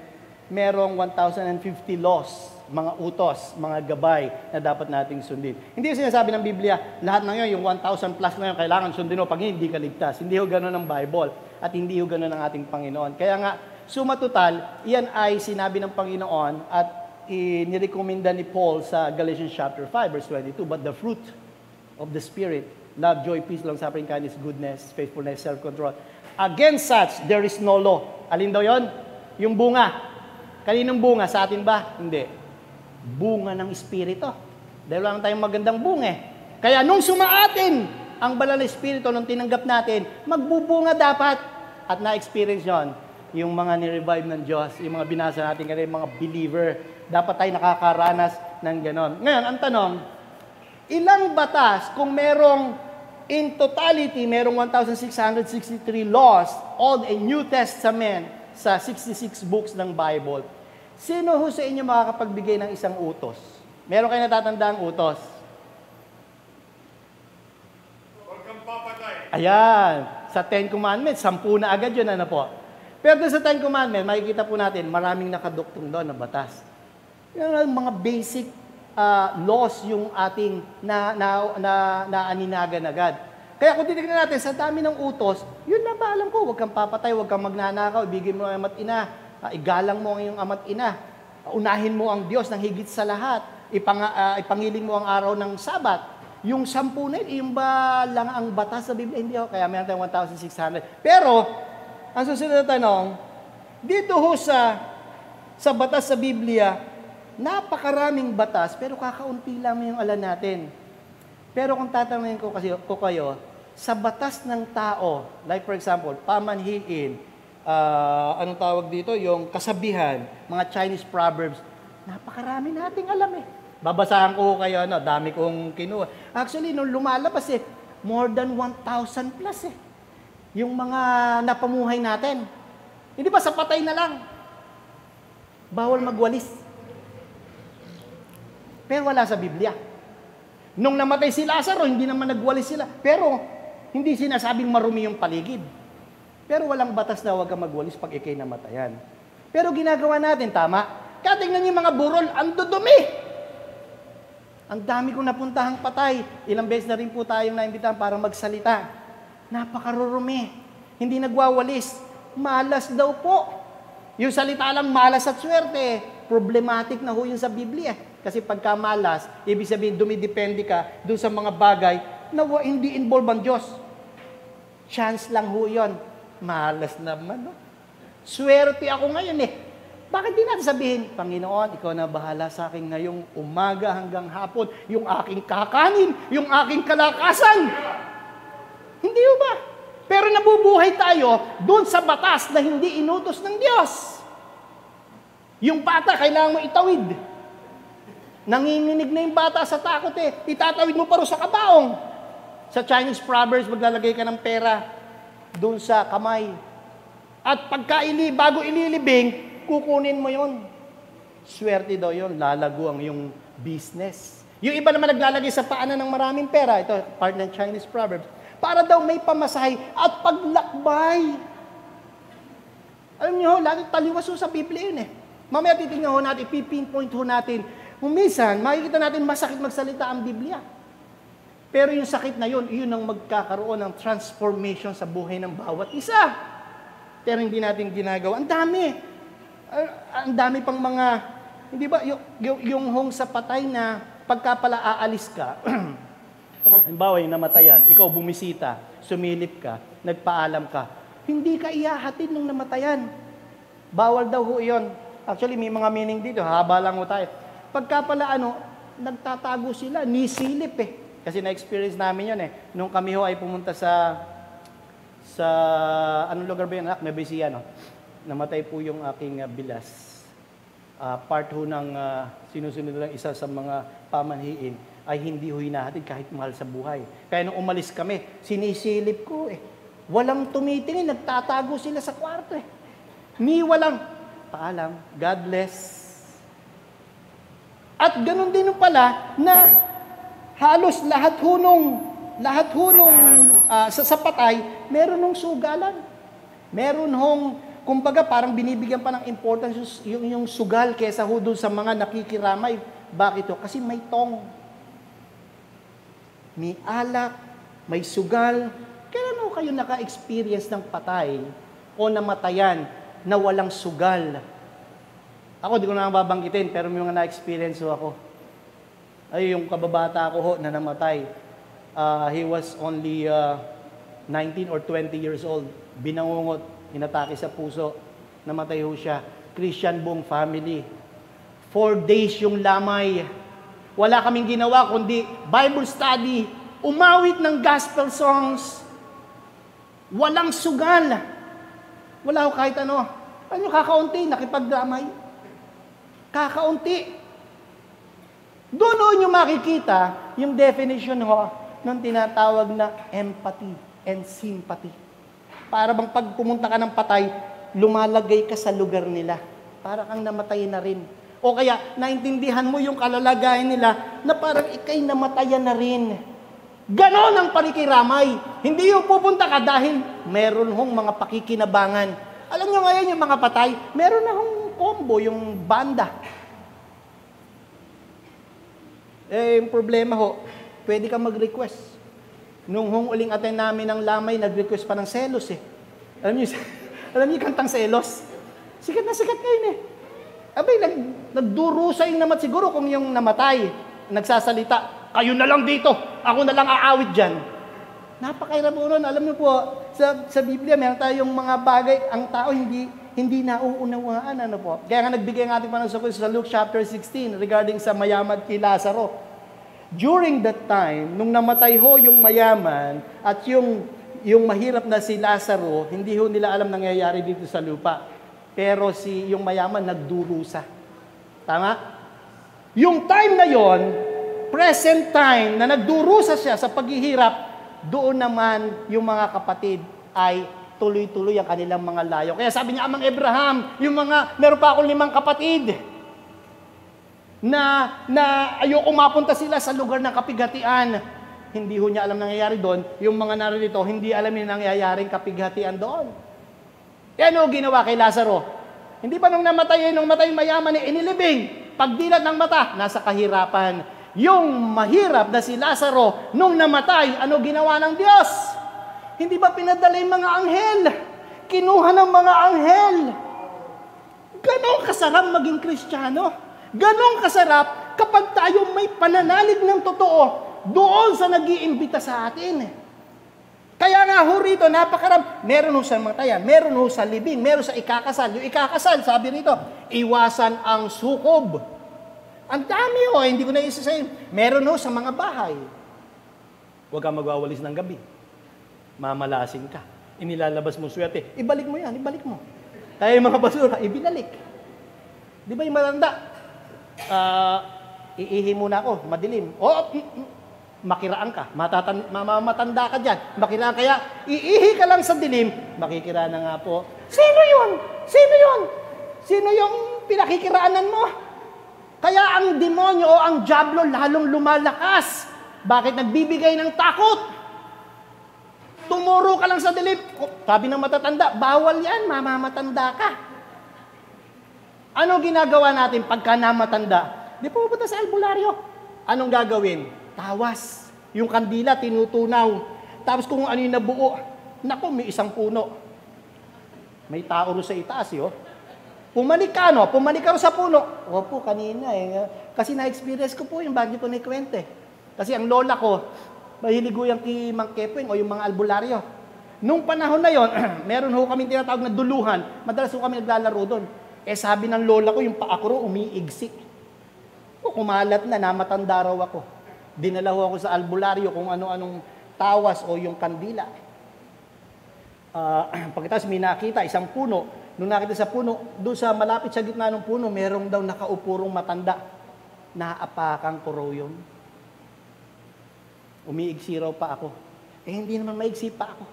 merong 1,050 laws, mga utos, mga gabay na dapat nating sundin. Hindi yung sinasabi ng Biblia, lahat na yun, yung 1,000 plus na yun, kailangan sundin mo pag hindi ka ligtas. Hindi ho ganun ang Bible at hindi ho ganun ang ating Panginoon. Kaya nga, suma total, iyan ay sinabi ng Panginoon at inirekomenda ni Paul sa Galatians chapter 5, verse 22, but the fruit of the Spirit, love, joy, peace, long-suffering, kindness, goodness, faithfulness, self-control. Against such, there is no law. Alin daw yun? Yung bunga. Kaninong bunga? Sa atin ba? Hindi. Bunga ng Espiritu. Dahil wala tayong magandang bunga eh. Kaya nung sumaatin ang banal na Espiritu, nung tinanggap natin, magbubunga dapat. At na-experience yon yung mga ni-revive ng Diyos, yung mga binasa natin kanina, yung mga believer. Dapat tayo nakakaranas ng ganon. Ngayon, ang tanong, ilang batas kung merong in totality, merong 1,663 laws, Old and New Testament sa 66 books ng Bible, sino ho sa inyo makakapagbigay ng isang utos? Meron kayo natatandang utos? Huwag kang papatay. Ayan. Sa Ten Commandments, 10 na agad yun, ano po? Pero sa Ten Commandments, makikita po natin, maraming nakaduktong doon na batas. Yung mga basic laws yung ating naaninagan agad. Kaya kung titignan natin, sa dami ng utos, yun na ba alam ko, huwag kang papatay, huwag kang magnanakaw, ibigin mo ang ama't ina, igalang mo ang iyong ama't ina, unahin mo ang Diyos ng higit sa lahat, ipangiling mo ang araw ng Sabat. Yung 10 na yun, yung ba lang ang batas sa Biblia? Hindi ho, kaya meron tayong 1,600. Pero, ang susunod na tanong, dito ho sa batas sa Biblia, napakaraming batas, pero kakaunti lang yung alam natin. Pero kung tatanungin ko kayo, sa batas ng tao, like for example, pamanhiin, anong tawag dito, yung kasabihan, mga Chinese proverbs, napakarami nating alam eh. Babasahan ko kayo, dami kong kinuha. Actually, nung lumalabas more than 1,000 plus yung mga napamuhay natin. Hindi ba sa patay na lang? Bawal magwalis. Pero wala sa Biblia. Nung namatay si Lazaro, hindi naman nagwalis sila. Pero hindi sinasabing marumi yung paligid. Pero walang batas na huwag ka magwalis pag ikay namatayan. Pero ginagawa natin, tama? Kaya tingnan niyo yung mga burol, ang dudumi. Ang dami kong napuntahang patay. Ilang beses na rin po tayong naimbitahan para magsalita. Napakarurumi. Hindi nagwawalis. Malas daw po. Yung salita lang malas at swerte. Problematic na ho yun sa Biblia. Kasi pagka malas, ibig sabihin dumidepende ka dun sa mga bagay na hindi involve ang Diyos. Chance lang ho yun. Malas naman. No? Swerte ako ngayon Bakit di natin sabihin, Panginoon, ikaw na bahala sa akin ngayong umaga hanggang hapon, yung aking kakanin, yung aking kalakasan. Hindi ba? Pero nabubuhay tayo doon sa batas na hindi inutos ng Diyos. Yung bata, kailangan mo itawid. Nanginginig na yung bata sa takot Itatawid mo pa rin sa kabaong. Sa Chinese proverbs, maglalagay ka ng pera doon sa kamay. At bago ililibing, kukunin mo yon. Swerte daw yon, lalago ang yung business. Yung iba naman naglalagay sa paanan ng maraming pera. Ito, part ng Chinese proverbs. Para daw may pamasahe at paglakbay. Alam niyo, lagi taliwas sa Biblia yun Mamaya titingnan natin, pipinpoint natin. Minsan, makikita natin masakit magsalita ang Biblia. Pero yung sakit na yun ang magkakaroon ng transformation sa buhay ng bawat isa. Pero hindi natin ginagawa. Ang dami pang mga, hindi ba, yung hong sa patay na pagka pala aalis ka, halimbawa yung namatayan, ikaw bumisita, sumilip ka, nagpaalam ka, hindi ka iyahatid nung namatayan. Bawal daw ho yun. Actually, may mga meaning dito, haba lang ho tayo. Pagka pala nagtatago sila, nisilip Kasi na-experience namin yun Nung kami ho ay pumunta sa anong lugar ba yun? Nueva Ecija, Namatay po yung aking bilas. Part ho ng sinusunod lang isa sa mga pamanhiin ay hindi ho hinahatid kahit mahal sa buhay. Kaya nung umalis kami, sinisilip ko Walang tumitingin, nagtatago sila sa kwarto walang paalam, God bless. At ganun din pala na halos lahat hunong sa patay, meron hong sugalan. Meron hong kumbaga, parang binibigyan pa ng importance yung sugal kesa ho doon sa mga nakikiramay. Bakit Kasi may tong. May alak, may sugal. Kailan ho kayo naka-experience ng patay o namatayan na walang sugal? Ako, di ko na babanggitin, pero may mga na-experience ho ako. Ay, yung kababata ko ho na namatay. He was only 19 or 20 years old. Binangungot. Inatake sa puso, namatay ho siya. Christian buong family. 4 days yung lamay. Wala kaming ginawa kundi Bible study, umawit ng gospel songs. Walang sugal. Wala ho kahit ano. Kakaunti, nakipagdamay. Kakaunti. Doon ho nyo makikita yung definition ng tinatawag na empathy and sympathy. Para bang pag pumunta ka ng patay, lumalagay ka sa lugar nila. Para kang namatay na rin. O kaya, naintindihan mo yung kalalagayan nila na parang ikay namatayan na rin. Ganon ang panikiramay. Hindi yung pupunta ka dahil meron hong mga pakikinabangan. Alam nyo ngayon yung mga patay, meron na hong combo, yung banda. Yung problema pwede kang mag-request. Nung uling attend namin ng lamay, nag-request pa ng selos Alam niyo kantang selos? Sikat na sikat ngayon Abay, nagdurusay naman siguro kung yung namatay, nagsasalita, kayo na lang dito, ako na lang aawit dyan. Napakahirap po nun. Alam niyo po, sa Biblia, meron tayong mga bagay, ang tao hindi nauunawaan. Kaya nga nagbigay ng ating panasok sa Luke chapter 16 regarding sa mayaman kay Lazaro. During that time, nung namatay ho yung mayaman at yung mahirap na si Lazaro, hindi ho nila alam nangyayari dito sa lupa. Pero yung mayaman nagdurusa. Tama? Yung time na yon, present time na nagdurusa siya sa paghihirap, doon naman yung mga kapatid ay tuloy-tuloy ang kanilang mga layo. Kaya sabi niya, Amang Abraham, meron pa akong 5 kapatid na ayoko mapunta sila sa lugar ng kapighatian. Hindi ho niya alam nangyayari doon. Yung mga narito, hindi alam yung nangyayaring kapighatian doon. E ano ginawa kay Lazaro? Hindi pa nung matay mayaman inilibing. Pagdilat ng mata, nasa kahirapan. Yung mahirap na si Lazaro, nung namatay, ano ginawa ng Diyos? Hindi ba pinadala yung mga anghel? Kinuha ng mga anghel. Ganon kasarap maging Kristiyano. Ganon kasarap kapag tayo may pananalig ng totoo doon sa nag-iimbita sa atin. Kaya nga ho rito, napakaram. Meron ho sa matayan, meron ho sa libing, meron sa ikakasal. Yung ikakasal, sabi rito, iwasan ang sukob. Ang dami ho, hindi ko na isa sa inyo. Meron ho sa mga bahay. Huwag kang magwawalis ng gabi. Mamalasin ka. Inilalabas mo swerte. Ibalik mo yan, ibalik mo. Kaya yung mga basura, ibinalik. Di ba yung matanda? Iihi muna ako, madilim. Makiraan ka. Matanda ka dyan. Makiraan kaya, iihi ka lang sa dilim, makikiraan na nga po. Sino yun? Sino yun? Sino yung pinakikiraanan mo? Kaya ang demonyo o ang dyablo lalong lumalakas. Bakit nagbibigay ng takot? Tumuro ka lang sa dilim. Sabi ng matatanda, bawal yan, mamamatanda ka. Ano ginagawa natin pagka namatanda? Di pupunta sa albularyo. Anong gagawin? Tawas. Yung kandila, tinutunaw. Tapos kung ano yung nabuo, naku, may isang puno. May tao ro sa itaas, yo. Pumanik ka sa puno. Opo, kanina kasi na-experience ko po yung bagyo ko na ikwente. Kasi ang lola ko, mahilig yung kay Mang Kepeng o yung mga albularyo. Nung panahon na yon, meron ho kami tinatawag na duluhan. Madalas ho kami naglalaro doon. Sabi ng lola ko, yung paa ko ro umiigsik. Kumalat na, namatanda raw ako. Dinala ho ako sa albularyo kung ano-anong tawas o yung kandila. Pagkatapos may nakita, isang puno. Nung nakita sa puno, doon sa malapit sa gitna ng puno, merong daw nakaupurong matanda. Naapakang ko raw yun. Umiigsi raw pa ako. Hindi naman maigsi pa ako.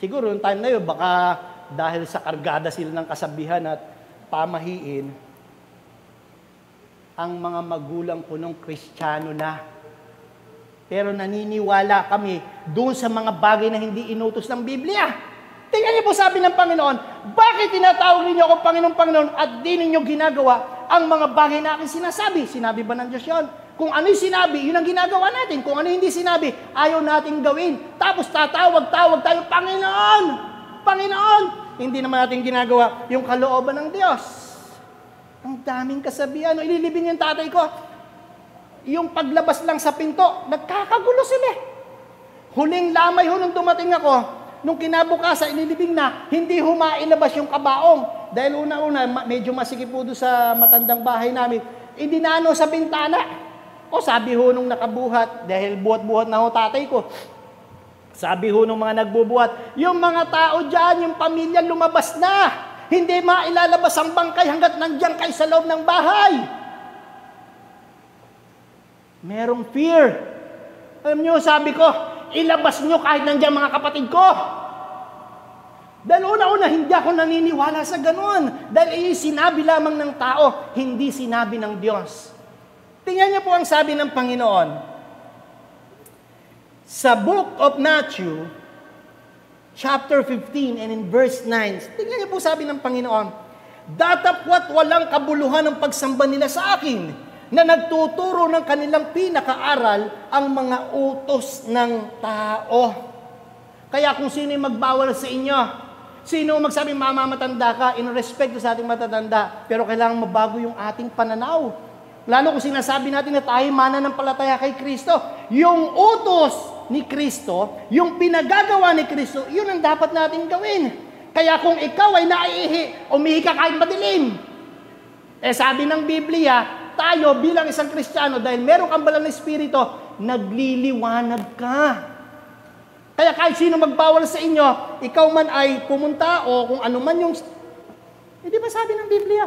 Siguro yung time na yun, baka dahil sa kargada sila ng kasabihan at pamahiin, ang mga magulang ko nung Kristiyano na. Pero naniniwala kami doon sa mga bagay na hindi inutos ng Biblia. Tingnan niyo po sabi ng Panginoon, bakit tinatawag ninyo ako Panginoon at di ninyo ginagawa ang mga bagay na aking sinasabi? Sinabi ba ng Diyos yun? Kung ano yung sinabi, yun ang ginagawa natin. Kung ano hindi sinabi, ayaw nating gawin. Tapos tatawag-tawag tayo, Panginoon! Panginoon! Hindi naman natin ginagawa yung kalooban ng Diyos. Ang daming kasabihan. Ililibing yung tatay ko. Yung paglabas lang sa pinto, nagkakagulo sila. Huling lamay ho nung dumating ako, nung kinabukasan, inilibing na, hindi humailabas yung kabaong. Dahil una-una, medyo masikip po doon sa matandang bahay namin, idinano sa bintana. O sabi ho nung nakabuhat, dahil buhat-buhat na ho tatay ko, sabi ho nung mga nagbubuhat, yung mga tao dyan, yung pamilya lumabas na. Hindi mailalabas ang bangkay hanggat nandiyan kayo sa loob ng bahay. Merong fear. Alam nyo, sabi ko, ilabas nyo kahit nandiyan mga kapatid ko. Dahil una-una, hindi ako naniniwala sa ganon. Dahil sinabi lamang ng tao, hindi sinabi ng Diyos. Tingnan niyo po ang sabi ng Panginoon. Sa Book of Matthew, chapter 15 and in verse 9, tingnan niyo po sabi ng Panginoon, datapwat walang kabuluhan ng pagsamba nila sa akin, na nagtuturo ng kanilang pinakaaral ang mga utos ng tao. Kaya kung sino yung magbawal sa inyo, sino magsabi mamamatanda ka, in respect sa ating matatanda, pero kailangan mabago yung ating pananaw. Lalo kung sinasabi natin na tayo mananampalataya kay Kristo, yung utos ni Kristo, yung pinagagawa ni Kristo, yun ang dapat natin gawin. Kaya kung ikaw ay naiihi, umihi ka kahit madilim. Sabi ng Biblia, tayo bilang isang Kristiyano, dahil meron kang banal na Espiritu, nagliliwanag ka. Kaya kahit sino magbawal sa inyo, ikaw man ay pumunta o kung ano man yung... Hindi ba sabi ng Biblia?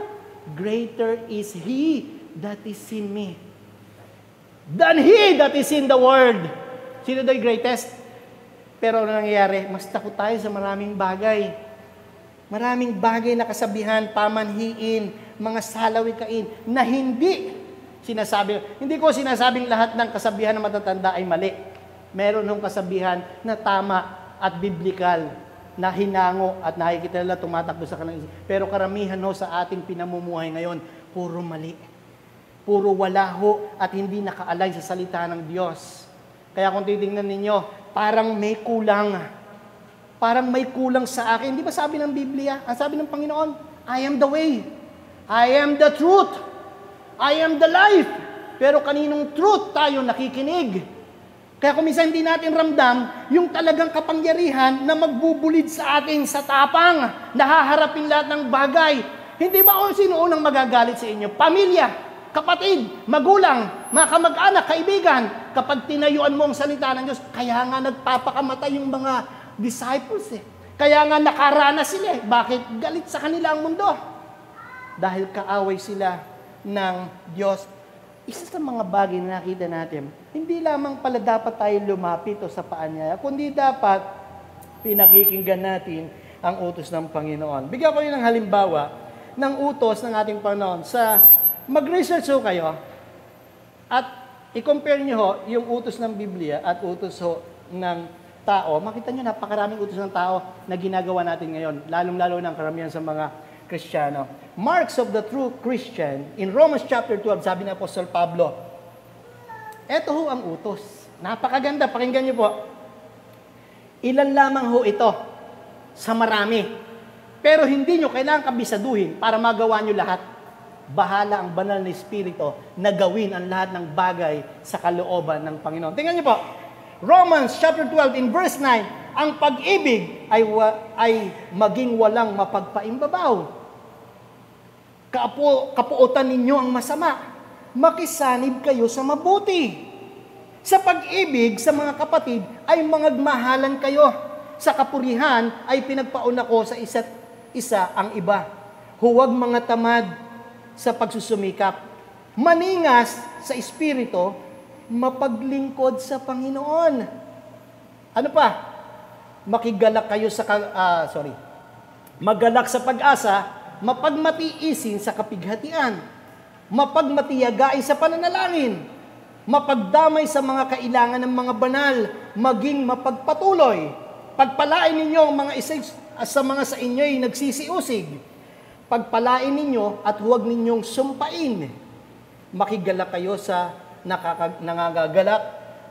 Greater is He that is in me than he that is in the world. Sino daw yung greatest? Pero ano nangyayari? Mas takot tayo sa maraming bagay. Maraming bagay na kasabihan, pamanhiin, mga salawikain, na hindi sinasabi. Hindi ko sinasabing lahat ng kasabihan na matatanda ay mali. Meron ng kasabihan na tama at biblikal, na hinango at nakikita nila tumatakbo sa kanilang isip. Pero karamihan ho sa ating pinamumuhay ngayon, puro mali. Puro wala ho at hindi naka-align sa salita ng Diyos. Kaya kung titingnan ninyo, parang may kulang. Parang may kulang sa akin. Di ba sabi ng Biblia? Ang sabi ng Panginoon, I am the way. I am the truth. I am the life. Pero kaninong truth tayo nakikinig? Kaya kung minsan hindi natin ramdam, yung talagang kapangyarihan na magbubulid sa atin sa tapang, nahaharapin lahat ng bagay. Hindi ba o sino unang magagalit sa inyo? Pamilya, kapatid, magulang, mga kamag-anak, kaibigan. Kapag tinayuan mo ang salita ng Diyos, kaya nga nagpapakamatay yung mga disciples eh. Kaya nga nakaranas sila eh. Bakit? Galit sa kanila ang mundo. Dahil kaaway sila ng Diyos. Isa sa mga bagay na nakita natin, hindi lamang pala dapat tayo lumapit o sa paan niya, kundi dapat pinakikinggan natin ang utos ng Panginoon. Bigyan ko yun ng halimbawa ng utos ng ating Panginoon. Mag-research ho kayo at i-compare nyo ho yung utos ng Biblia at utos ho ng tao. Makita nyo, napakaraming utos ng tao na ginagawa natin ngayon, lalong-lalo ng karamihan sa mga Kristiyano. Marks of the true Christian, in Romans chapter 12, sabi ng Apostol Pablo, eto ho ang utos. Napakaganda, pakinggan niyo po. Ilan lamang ho ito sa marami. Pero hindi nyo kailangan kabisaduhin para magawa nyo lahat. Bahala ang banal na Espiritu na gawin ang lahat ng bagay sa kalooban ng Panginoon. Tingnan niyo po, Romans chapter 12 in verse 9, ang pag-ibig ay maging walang mapagpaimbabaw. Kapuotan ninyo ang masama. Makisanib kayo sa mabuti. Sa pag-ibig sa mga kapatid ay mangagmahalan kayo. Sa kapurihan ay pinagpauna ko sa isa't isa ang iba. Huwag mga tamad sa pagsusumikap. Maningas sa espiritu, mapaglingkod sa Panginoon. Ano pa? Makigalak kayo sa magalak sa pag-asa, mapagmatiisin sa kapighatian, mapagmatiyagain sa pananalangin, mapagdamay sa mga kailangan ng mga banal, maging mapagpatuloy. Pagpalain ninyo ang mga sa mga sa inyo'y nagsisiusig. Pagpalain ninyo at huwag ninyong sumpain. Makigalak kayo sa nangagagalak,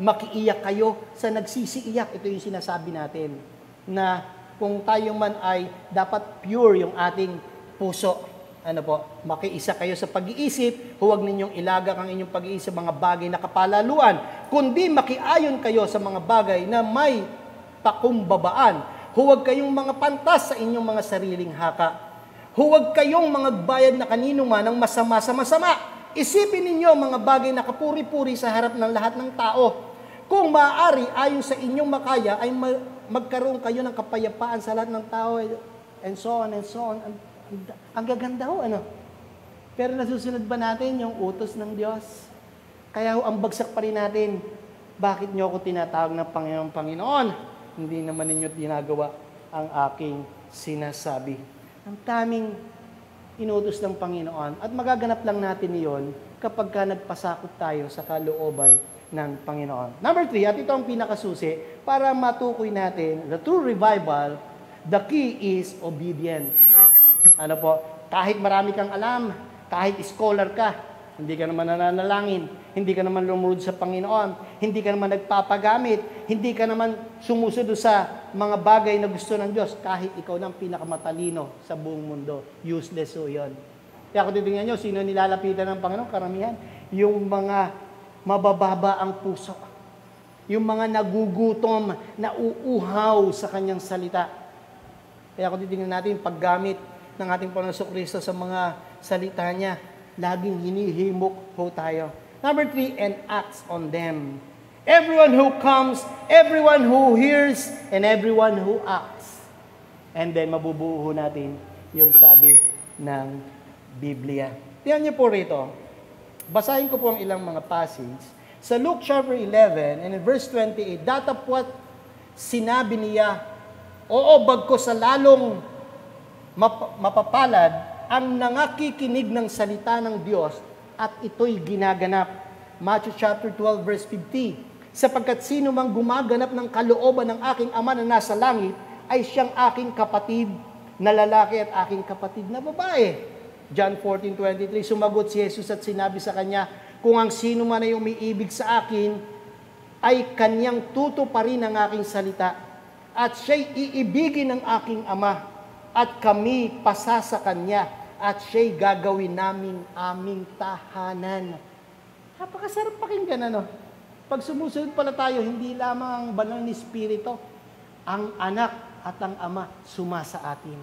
makiiyak kayo sa nagsisiiyak. Ito yung sinasabi natin, na kung tayo man ay dapat pure yung ating puso. Ano po? Makiisa kayo sa pag-iisip, huwag ninyong ilagak ang inyong pag-iisip sa mga bagay na kapalaluan, kundi makiayon kayo sa mga bagay na may pakumbabaan. Huwag kayong mga pantas sa inyong mga sariling haka. Huwag kayong mga bayad na kanino man ng masama sa masama. Isipin ninyo mga bagay na kapuri-puri sa harap ng lahat ng tao. Kung maaari, ayon sa inyong makaya, ay magkaroon kayo ng kapayapaan sa lahat ng tao, and so on, and so on. Ang gaganda ho, ano? Pero nasusunod ba natin yung utos ng Diyos? Kaya ho, ang bagsak pa rin natin, bakit nyo ako tinatawag ng Panginoon? Hindi naman ninyo ginagawa ang aking sinasabi. Ang taming inutos ng Panginoon at magaganap lang natin iyon kapag ka nagpasakop tayo sa kalooban ng Panginoon. Number 3, at ito ang pinakasusi para matukoy natin the true revival, the key is obedience. Ano po, kahit marami kang alam, kahit scholar ka, hindi ka naman nananalangin, hindi ka naman lumunod sa Panginoon, hindi ka naman nagpapagamit, hindi ka naman sumusunod sa mga bagay na gusto ng Diyos, kahit ikaw na ang pinakamatalino sa buong mundo. Useless o yun. Kaya kung titingnan nyo, sino nilalapitan ng Panginoon? Karamihan, yung mga mabababa ang puso. Yung mga nagugutom, nauuhaw sa kanyang salita. Kaya kung titingnan natin, paggamit ng ating Panginoon Kristo sa mga salita niya, laging hinihimok po tayo. Number 3, and acts on them. Everyone who comes, everyone who hears, and everyone who acts. And then mabubuo natin yung sabi ng Biblia. Tingnan niyo po rito. Basahin ko po ang ilang mga passage. Sa Luke chapter 11 and in verse 28, datapwat sinabi niya, oo, bagko sa lalong mapapalad ang nangakikinig ng salita ng Diyos at ito'y ginaganap. Matthew chapter 12 verse 50. Sapagkat sino mang gumaganap ng kalooban ng aking Ama na nasa langit, ay siyang aking kapatid na lalaki at aking kapatid na babae. John 14:23, sumagot si Jesus at sinabi sa kanya, kung ang sino man ay umiibig sa akin, ay kanyang tutuparin ang aking salita, at siya'y iibigin ng aking Ama, at kami pasasa kanya, at siya'y gagawin naming aming tahanan. Napakasarap pakinggan, ano? Pag sumusunod pala tayo, hindi lamang ang banal ni Espiritu, ang anak at ang Ama sumasa atin.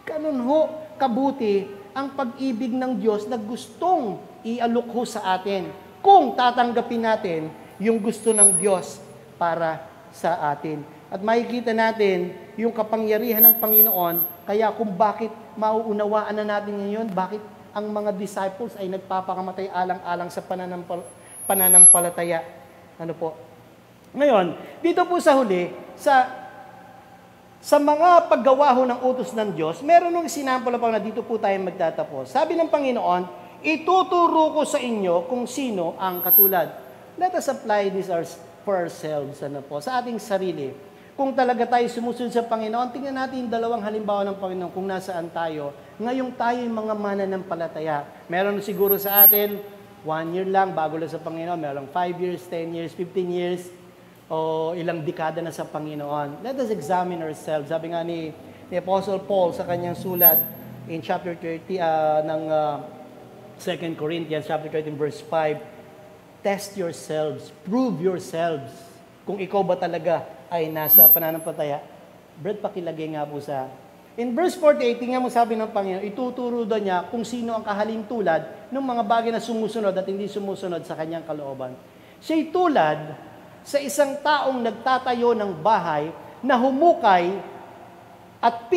Ganun ho, kabuti ang pag-ibig ng Diyos na gustong ialok ho sa atin kung tatanggapin natin yung gusto ng Diyos para sa atin. At makikita natin yung kapangyarihan ng Panginoon, kaya kung bakit mauunawaan na natin ngayon, bakit ang mga disciples ay nagpapakamatay alang-alang sa pananampalataya. Ano po? Ngayon, dito po sa huli, sa mga paggawa ho ng utos ng Diyos, meron nung sinampala pa na dito po tayo magtatapos. Sabi ng Panginoon, ituturo ko sa inyo kung sino ang katulad. Let us apply this for ourselves, ano po, sa ating sarili. Kung talaga tayo sumusunod sa Panginoon, tingnan natin yung dalawang halimbawa ng Panginoon kung nasaan tayo. Ngayong tayo yung mga mananampalataya. Meron siguro sa atin, 1 year lang, bago lang sa Panginoon. Meron 5 years, 10 years, 15 years, o ilang dekada na sa Panginoon. Let us examine ourselves. Sabi nga ni Apostle Paul sa kanyang sulat in chapter 30 ng 2 Corinthians, chapter 13, verse 5, test yourselves, prove yourselves, kung ikaw ba talaga ay nasa pananampalataya. Brad, pakilagay nga po sa... In verse 48, tingnan mo sabi ng Panginoon, ituturo daw niya kung sino ang kahalintulad ng mga bagay na sumusunod at hindi sumusunod sa kanyang kalooban. Siya'y tulad sa isang taong nagtatayo ng bahay na humukay at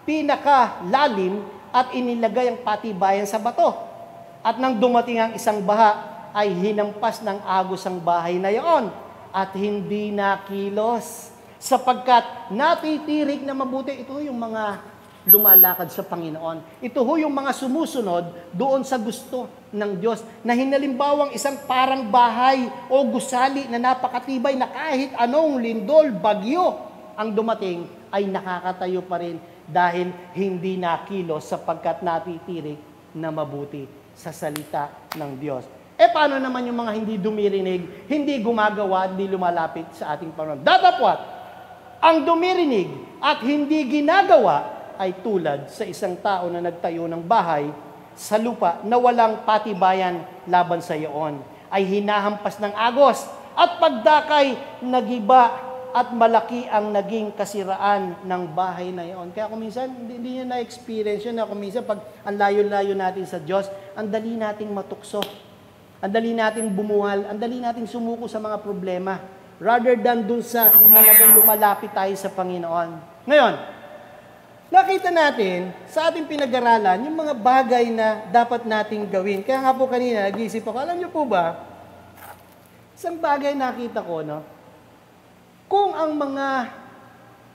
pinaka-lalim at inilagay ang patibayan sa bato. At nang dumating ang isang baha, ay hinampas ng agos ang bahay na iyon at hindi nakilos. Sapagkat natitirik na mabuti, ito yung mga lumalakad sa Panginoon. Ito ho yung mga sumusunod doon sa gusto ng Diyos na hinalimbawang isang parang bahay o gusali na napakatibay na kahit anong lindol, bagyo ang dumating ay nakakatayo pa rin dahil hindi nakilos sapagkat natitirik na mabuti sa salita ng Diyos. Paano naman yung mga hindi dumirinig, hindi gumagawa, hindi lumalapit sa ating Panginoon? Datapwat, ang dumirinig at hindi ginagawa ay tulad sa isang tao na nagtayo ng bahay sa lupa na walang patibayan laban sa iyon, ay hinahampas ng agos at pagdakay nagiba at malaki ang naging kasiraan ng bahay na iyon. Kaya kung minsan, hindi nyo na-experience yun na kung minsan pag ang layo-layo natin sa Diyos, ang dali nating matukso, ang dali nating bumuhal, ang dali nating sumuko sa mga problema rather than dun sa talagang lumalapit tayo sa Panginoon. Ngayon, nakita natin sa ating pinag-aralan yung mga bagay na dapat nating gawin. Kaya nga po kanina, nag-iisip ako, alam niyo po ba, isang bagay nakita ko, no? Kung ang mga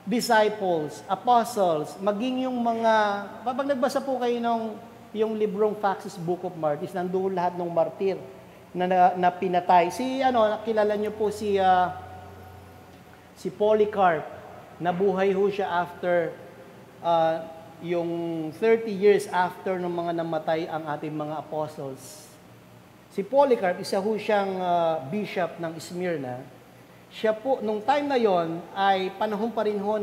disciples, apostles, maging yung mga, pag nagbasa po kayo ng yung librong Fox's Book of Martyrs, nandoon lahat ng martir na pinatay. Kilala niyo po si Polycarp, nabuhay ho siya after yung 30 years after ng mga namatay ang ating mga apostles. Si Polycarp, isa ho siyang bishop ng Smyrna. Siya po, nung time na yon ay panahon pa rin ho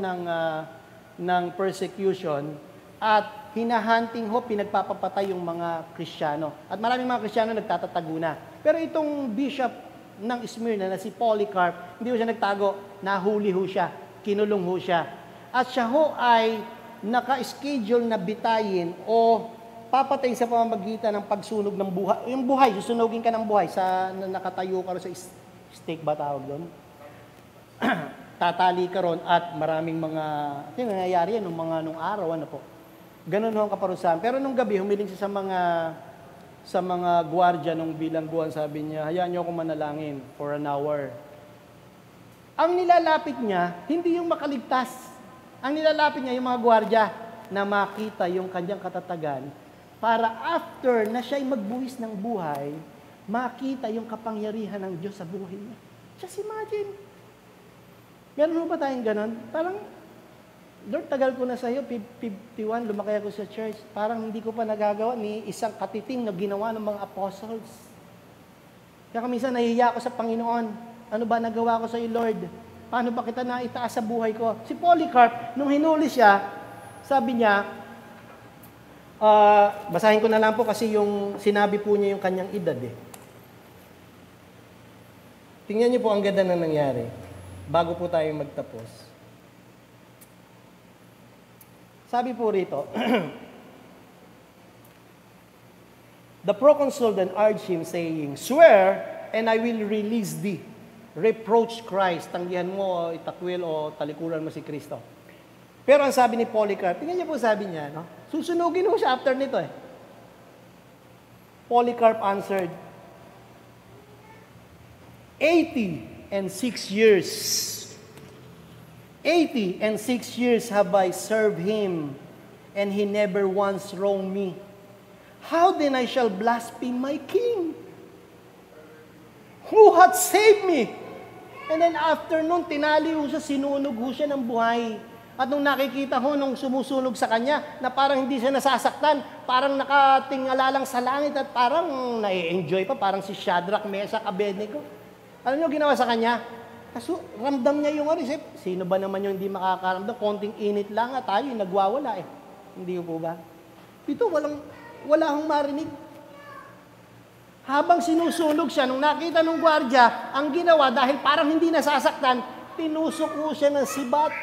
ng persecution at hinahunting ho, pinagpapapatay yung mga Kristiyano. At maraming mga Kristiyano nagtatatago na. Pero itong bishop ng Smyrna na si Polycarp, hindi ho siya nagtago, nahuli ho siya, kinulong ho siya. At siya ho ay naka-schedule na bitayin o papatayin sa pamamagitan ng pagsunog ng buhay. Yung buhay, susunugin ka ng buhay sa nakatayo ka sa Stake ba tawag doon? Tatali ka ron at maraming mga, yung nangyayari yan, nung araw, ano po. Ganun ho ang kaparusahan. Pero nung gabi, humiling siya sa mga gwardiya nung bilangguan, sabi niya, hayaan niyo ako manalangin for an hour. Ang nilalapit niya, hindi yung makaligtas. Ang nilalapit niya, yung mga gwardiya, na makita yung kanyang katatagan, para after na siya'y magbuwis ng buhay, makita yung kapangyarihan ng Diyos sa buhay niya. Just imagine. Meron ba tayong ganon? Parang, Lord, tagal ko na sa iyo, 51, lumaki ako sa church. Parang hindi ko pa nagagawa ni isang katiting na ginawa ng mga apostles. Kaya minsan nahihiya ako sa Panginoon. Ano ba nagawa ko sa iyo, Lord? Paano ba kita naitaas sa buhay ko? Si Polycarp, nung hinuli siya, sabi niya, basahin ko na lang po kasi yung sinabi po niya yung kanyang edad eh. Tingnan niyo po ang ganda na nangyari bago po tayo magtapos. Sabi po rito, the proconsul then urged him saying, swear and I will release thee. Reproach Christ. Tanggihan mo, itakwil o talikuran mo si Kristo. Pero ang sabi ni Polycarp, tingnan niyo po sabi niya, no? Susunugin mo siya after nito eh. Polycarp answered, 86 years. 86 years have I served him, and he never once wronged me. How then I shall blaspheme my king, who hath saved me? And then after nun, tinali ho siya, sinunog ho siya ng buhay. At nung nakikita ho, nung sumusunog sa kanya, na parang hindi siya nasasaktan, parang nakatingala lang sa langit at parang na-enjoy pa, parang si Shadrach, Meshach, Abednego. Alam niyo ginawa sa kanya? Kaso ramdam niya yung isip, sino ba naman yung hindi makakaramdam? Konting init lang at tayo, nagwawala eh. Hindi po ba? Dito, wala akong marinig. Habang sinusunog siya, nung nakita ng gwardya, ang ginawa, dahil parang hindi nasasaktan, tinusok ho siya ng sibat.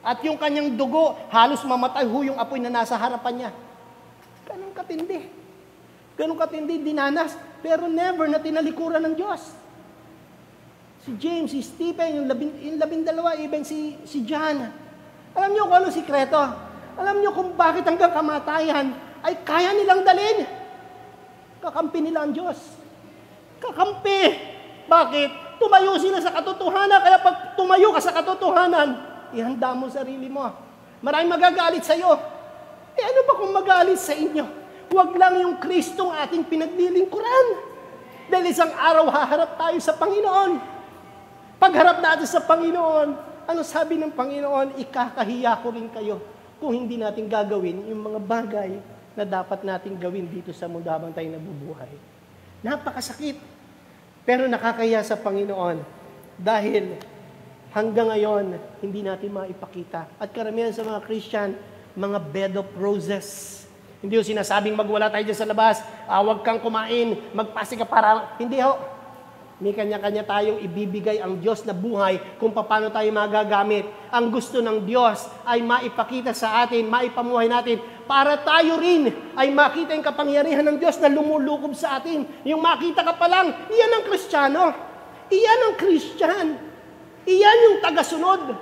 At yung kanyang dugo, halos mamatay ho yung apoy na nasa harapan niya. Ganun katindi. Ganun katindi, dinanas. Pero never na tinalikuran ng Diyos. Si James, si Stephen, yung 12, even si John. Alam niyo kung ano sikreto? Alam niyo kung bakit hanggang kamatayan ay kaya nilang dalhin? Kakampi nila ang Diyos. Kakampi. Bakit? Tumayo sila sa katotohanan. Kaya pag tumayo ka sa katotohanan, ihanda mo sarili mo. Maraming magagalit sa iyo. Ano ba kung magalit sa inyo? Huwag lang yung Kristong ating pinaglilingkuran. Dahil isang araw haharap tayo sa Panginoon. Pagharap natin sa Panginoon, ano sabi ng Panginoon? Ikakahiya ko rin kayo kung hindi natin gagawin yung mga bagay na dapat natin gawin dito sa mundo habang tayo nabubuhay. Napakasakit. Pero nakakahiya sa Panginoon dahil hanggang ngayon, hindi natin maipakita. At karamihan sa mga Christian, mga bed of roses. Hindi yung sinasabing magwala tayo dyan sa labas, huwag kang kumain, magpasi ka para... Hindi ho. May kanya-kanya tayong ibibigay ang Diyos na buhay kung paano tayo magagamit. Ang gusto ng Diyos ay maipakita sa atin, maipamuhay natin, para tayo rin ay makita yung kapangyarihan ng Diyos na lumulukob sa atin. Yung makita ka pa lang, iyan ang Kristiyano. Iyan ang Christian. Iyan yung tagasunod.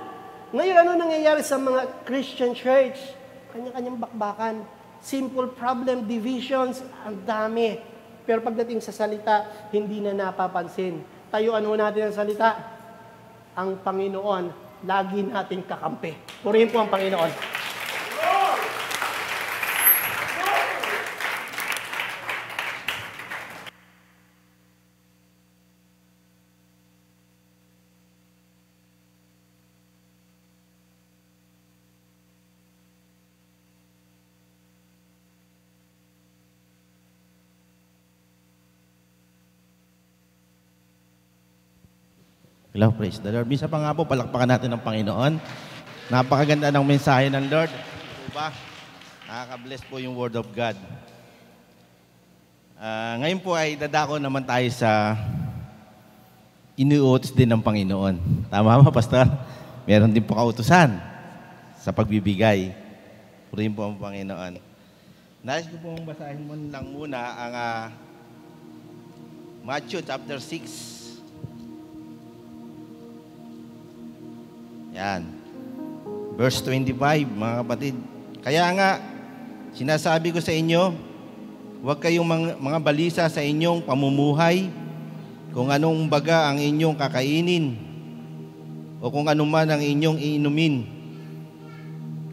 Ngayon, ano nangyayari sa mga Christian church? Kanya-kanyang bakbakan. Simple problem, divisions, ang dami. Pero pagdating sa salita, hindi na napapansin. Tayuan ho natin ang salita. Ang Panginoon, lagi nating kakampi. Purihin po ang Panginoon. Hello, praise the Lord. Minsan pa nga po, palakpakan natin ng Panginoon. Napakaganda ng mensahe ng Lord. Diba? Nakaka-bless po yung Word of God. Ngayon po ay dadako naman tayo sa inuutos din ng Panginoon. Tama ba, Pastor? Meron din po kautusan sa pagbibigay. Purihin po ang Panginoon. Nais ko pong basahin mo lang muna ang Matthew chapter 6. Yan. Verse 25, mga kapatid. Kaya nga, sinasabi ko sa inyo, huwag kayong mga balisa sa inyong pamumuhay, kung anong baga ang inyong kakainin, o kung ano man ang inyong iinumin.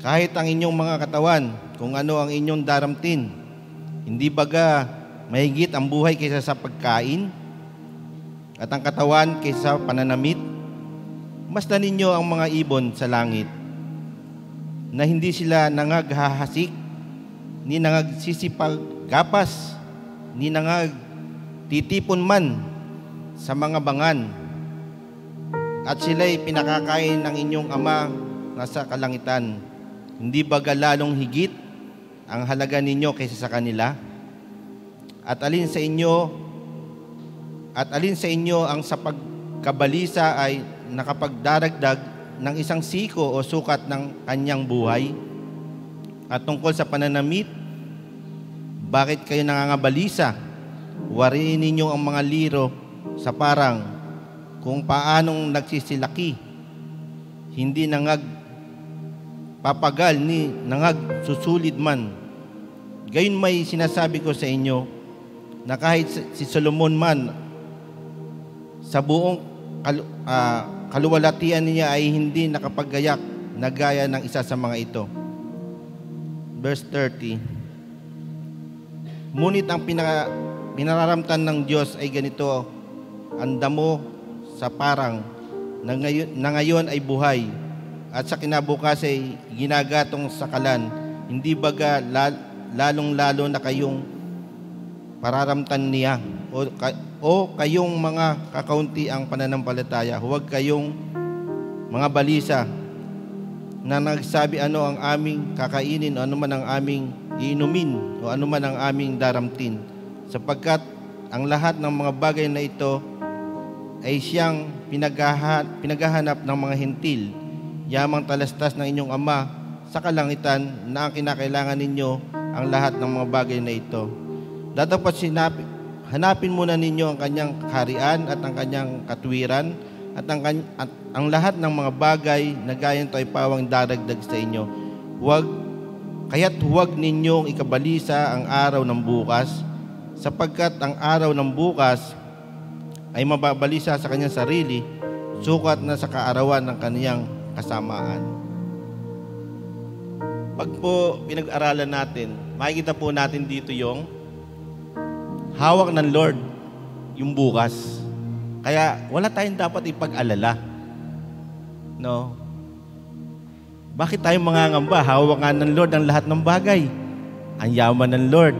Kahit ang inyong mga katawan, kung ano ang inyong daramtin. Hindi baga mahigit ang buhay kaysa sa pagkain, at ang katawan kaysa sa pananamit? Masdan ninyo ang mga ibon sa langit, na hindi sila nangaghahasik, ni nangagsisipagapas, ni nangagtitipon man sa mga bangan, at sila'y pinakakain ng inyong Ama na sa kalangitan. Hindi baga lalong higit ang halaga ninyo kaysa sa kanila? At alin sa inyo ang sa pagkabalisa ay nakapagdaragdag ng isang siko o sukat ng kanyang buhay? At tungkol sa pananamit, bakit kayo nangangabalisa? Wariin ninyo ang mga liro sa parang, kung paanong nagsisilaki, hindi papagal ni nangagsusulid man. Gayon may sinasabi ko sa inyo, na kahit si Solomon man sa buong kaluwalhatian niya ay hindi nakapaggayak na gaya ng isa sa mga ito. Verse 30. Ngunit ang pinararamtan ng Diyos ay ganito, ang damo sa parang na ngayon ay buhay, at sa kinabukas ay ginagatong sakalan. Hindi baga lalong-lalo na kayong pararamtan niya, o kayong mga kakaunti ang pananampalataya. Huwag kayong mga balisa na nagsabi ano ang aming kakainin, o ano man ang aming iinumin, o ano man ang aming daramtin, sapagkat ang lahat ng mga bagay na ito ay siyang pinaghahanap ng mga hentil. Yamang talastas ng inyong Ama sa kalangitan na ang kinakailangan ninyo ang lahat ng mga bagay na ito. Dapat hanapin muna ninyo ang kanyang kaharian at ang kanyang katwiran, at ang lahat ng mga bagay na gayon to ay pawang daragdag sa inyo. Huwag ninyong ikabalisa ang araw ng bukas, sapagkat ang araw ng bukas ay mababalisa sa kanyang sarili, sukat na sa kaarawan ng kaniyang kasamaan. Pag po pinag-aralan natin, makikita po natin dito yung hawak ng Lord yung bukas. Kaya wala tayong dapat ipag-alala. No? Bakit tayo mangangamba? Hawak nga ng Lord ang lahat ng bagay. Ang yaman ng Lord.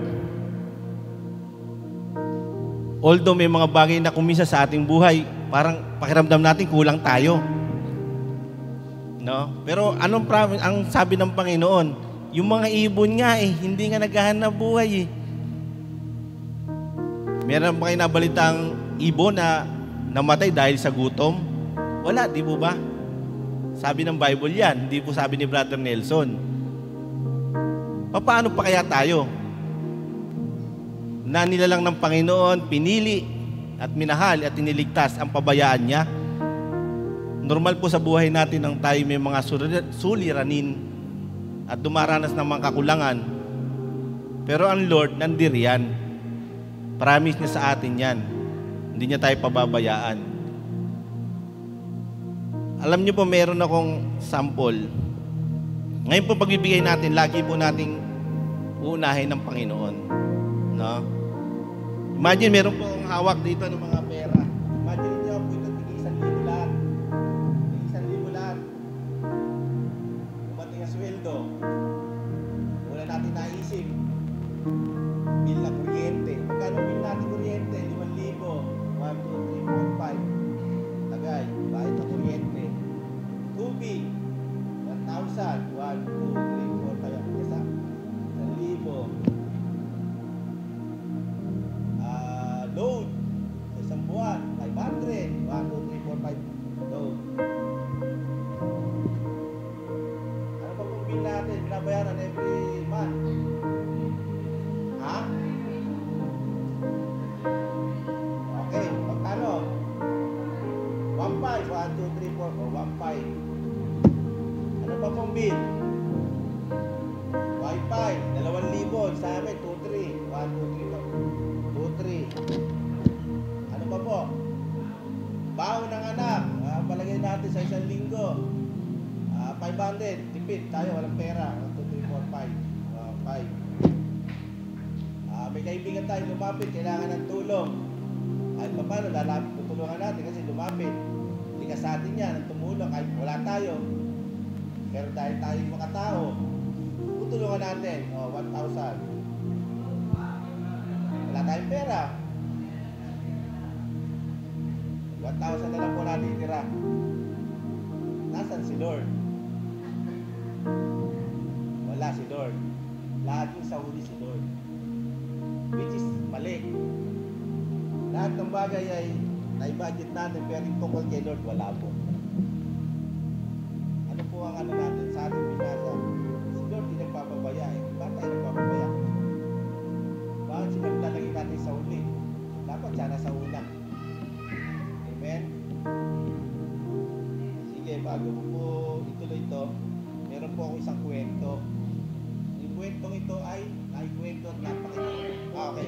Although may mga bagay na kumisa sa ating buhay, parang pakiramdam natin kulang tayo. No? Pero ang sabi ng Panginoon, yung mga ibon nga hindi nga naghahanap buhay Meron ba kayo nabalitang ibon na namatay dahil sa gutom? Wala, di po ba? Sabi ng Bible yan, hindi po sabi ni Brother Nelson. Paano pa kaya tayo? Na nilalang ng Panginoon, pinili at minahal at iniligtas ang pabayaan niya. Normal po sa buhay natin ang tayo may mga suliranin at dumaranas ng mga kakulangan. Pero ang Lord, nandiriyan. Promise niya sa atin yan. Hindi niya tayo pababayaan. Alam niyo po, meron akong sample. Ngayon po pagbibigay natin, lagi po nating uunahin ng Panginoon. No? Imagine, meron po akong hawak dito ng mga pera. Imagine niyo po ito, tig-1,000 lahat. Tig-1,000 lahat. Kumating ang sweldo. Wala natin naisip. Bill na kuryente. Magkano bill natin kuryente? 5,000. 1, 2, 3, 4, 5. Tagay, bayad na kuryente. Tubig. 1,000. 1, 2, 3, 4, 5. Kesa 1,000. Load. Sa isang buwan, 500. 1, 2, 3, 4, 5. Load. Ano pa pong bill natin? Binabayaran every month. Ha? pong bill? Wi-Fi, 2,000. Sa amin, 2,300. 1, 2, 3. Ano pa po? Baon ng anak. Palagay natin sa isang linggo. 500. Tipid. Tayo, walang pera. 1, 2, 3, 4, 5. May kaibigan tayo lumapit. Kailangan ng tulong. Ay, paano? Tutulungan natin kasi lumapit. Hindi ka sa atin yan. Ang tumulong. Kahit wala tayo. Pero dahil tayo mga tao, tutulungan natin. 1,000. Wala tayong pera. 1,000 na lang po natin tira. Nasaan si Lord? Wala si Lord. Laging sa huli si Lord. Which is mali. Lahat ng bagay ay na-budget natin pero yung tungkol kay Lord, wala po. Ano po ang ano natin sa ating binasa? Si Lord di nagpapabaya eh. Bakit tayo nagpapabaya? Bakit si Lord lalagay natin sa huli? Dapat siya nasa una. Amen? Sige, bago po ituloy ito, meron po ako isang kwento. Yung kwentong ito ay naikwento at napakita. Okay.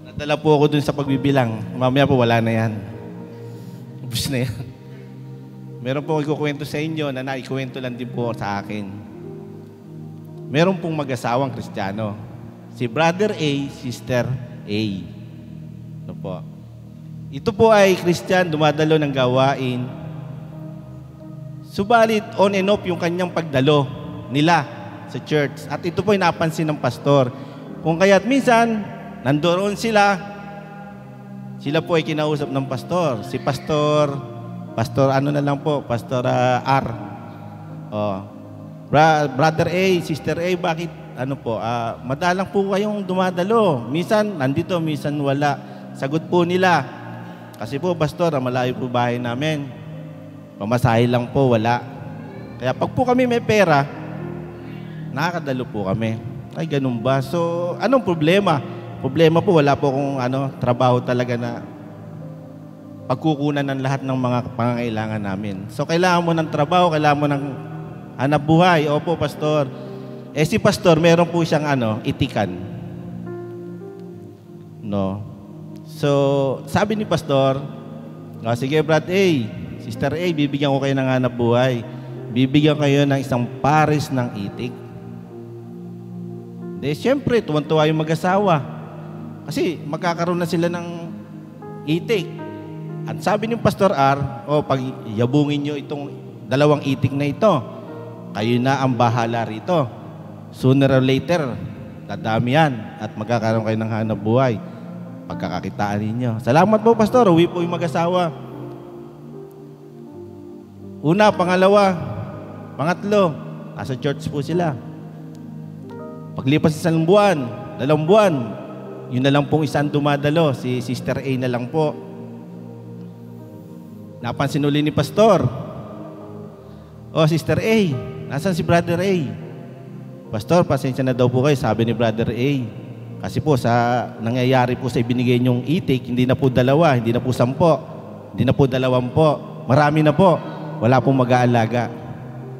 Nadala po ako dun sa pagbibilang. Mamaya po wala na yan. Ubus na yan. Meron po ako ikukwento sa inyo na naikwento lang din po sa akin. Meron pong mag-asawang Kristiyano. Si Brother A, Sister A. Ano po? Ito po ay Christian, dumadalo ng gawain. Subalit, on and off yung kanyang pagdalo nila sa church. At ito po ay napansin ng pastor. Kung kaya't minsan, nandoon sila po ay kinausap ng pastor. Si Pastor ano na lang po, Pastor R. Brother A, Sister A, bakit ano po, madalang po kayong dumadalo. Minsan, nandito, minsan wala. Sagot po nila. Kasi po, Pastor, malayo po bahay namin. Pamasahe lang po, wala. Kaya pag po kami may pera, nakakadalo po kami. Ay, ganun ba? So, anong problema? Problema po, wala po akong trabaho talaga na pagkukunan ng lahat ng mga pangangailangan namin. So, kailangan mo ng trabaho, kailangan mo ng hanap buhay. Opo, Pastor. Si Pastor, meron po siyang itikan. No? So, sabi ni Pastor, sige, Brad A, Sister A, bibigyan ko kayo ng hanap buhay. Bibigyan kayo ng isang pares ng itik. Siyempre, tuwan-tuwa yung mag-asawa. Kasi magkakaroon na sila ng itik. At sabi ni Pastor R, pag yabungin nyo itong 2 itik na ito, kayo na ang bahala rito. Sooner or later, dadami yan at magkakaroon kayo ng hanap buhay. Pagkakakitaan ninyo. Salamat po, Pastor. Uwi po yung mag-asawa. Una, pangalawa, pangatlo, nasa church po sila. Paglipas sa 1 buwan, 2 buwan, yun na lang pong isang dumadalo, si Sister A na lang po. Napansin uli ni Pastor. Sister A, nasan si Brother A? Pastor, pasensya na daw po kayo, sabi ni Brother A. Kasi po sa nangyayari po sa ibinigay niyong itik, hindi na po 2, hindi na po 10, hindi na po 20, marami na po. Wala pong mag-aalaga.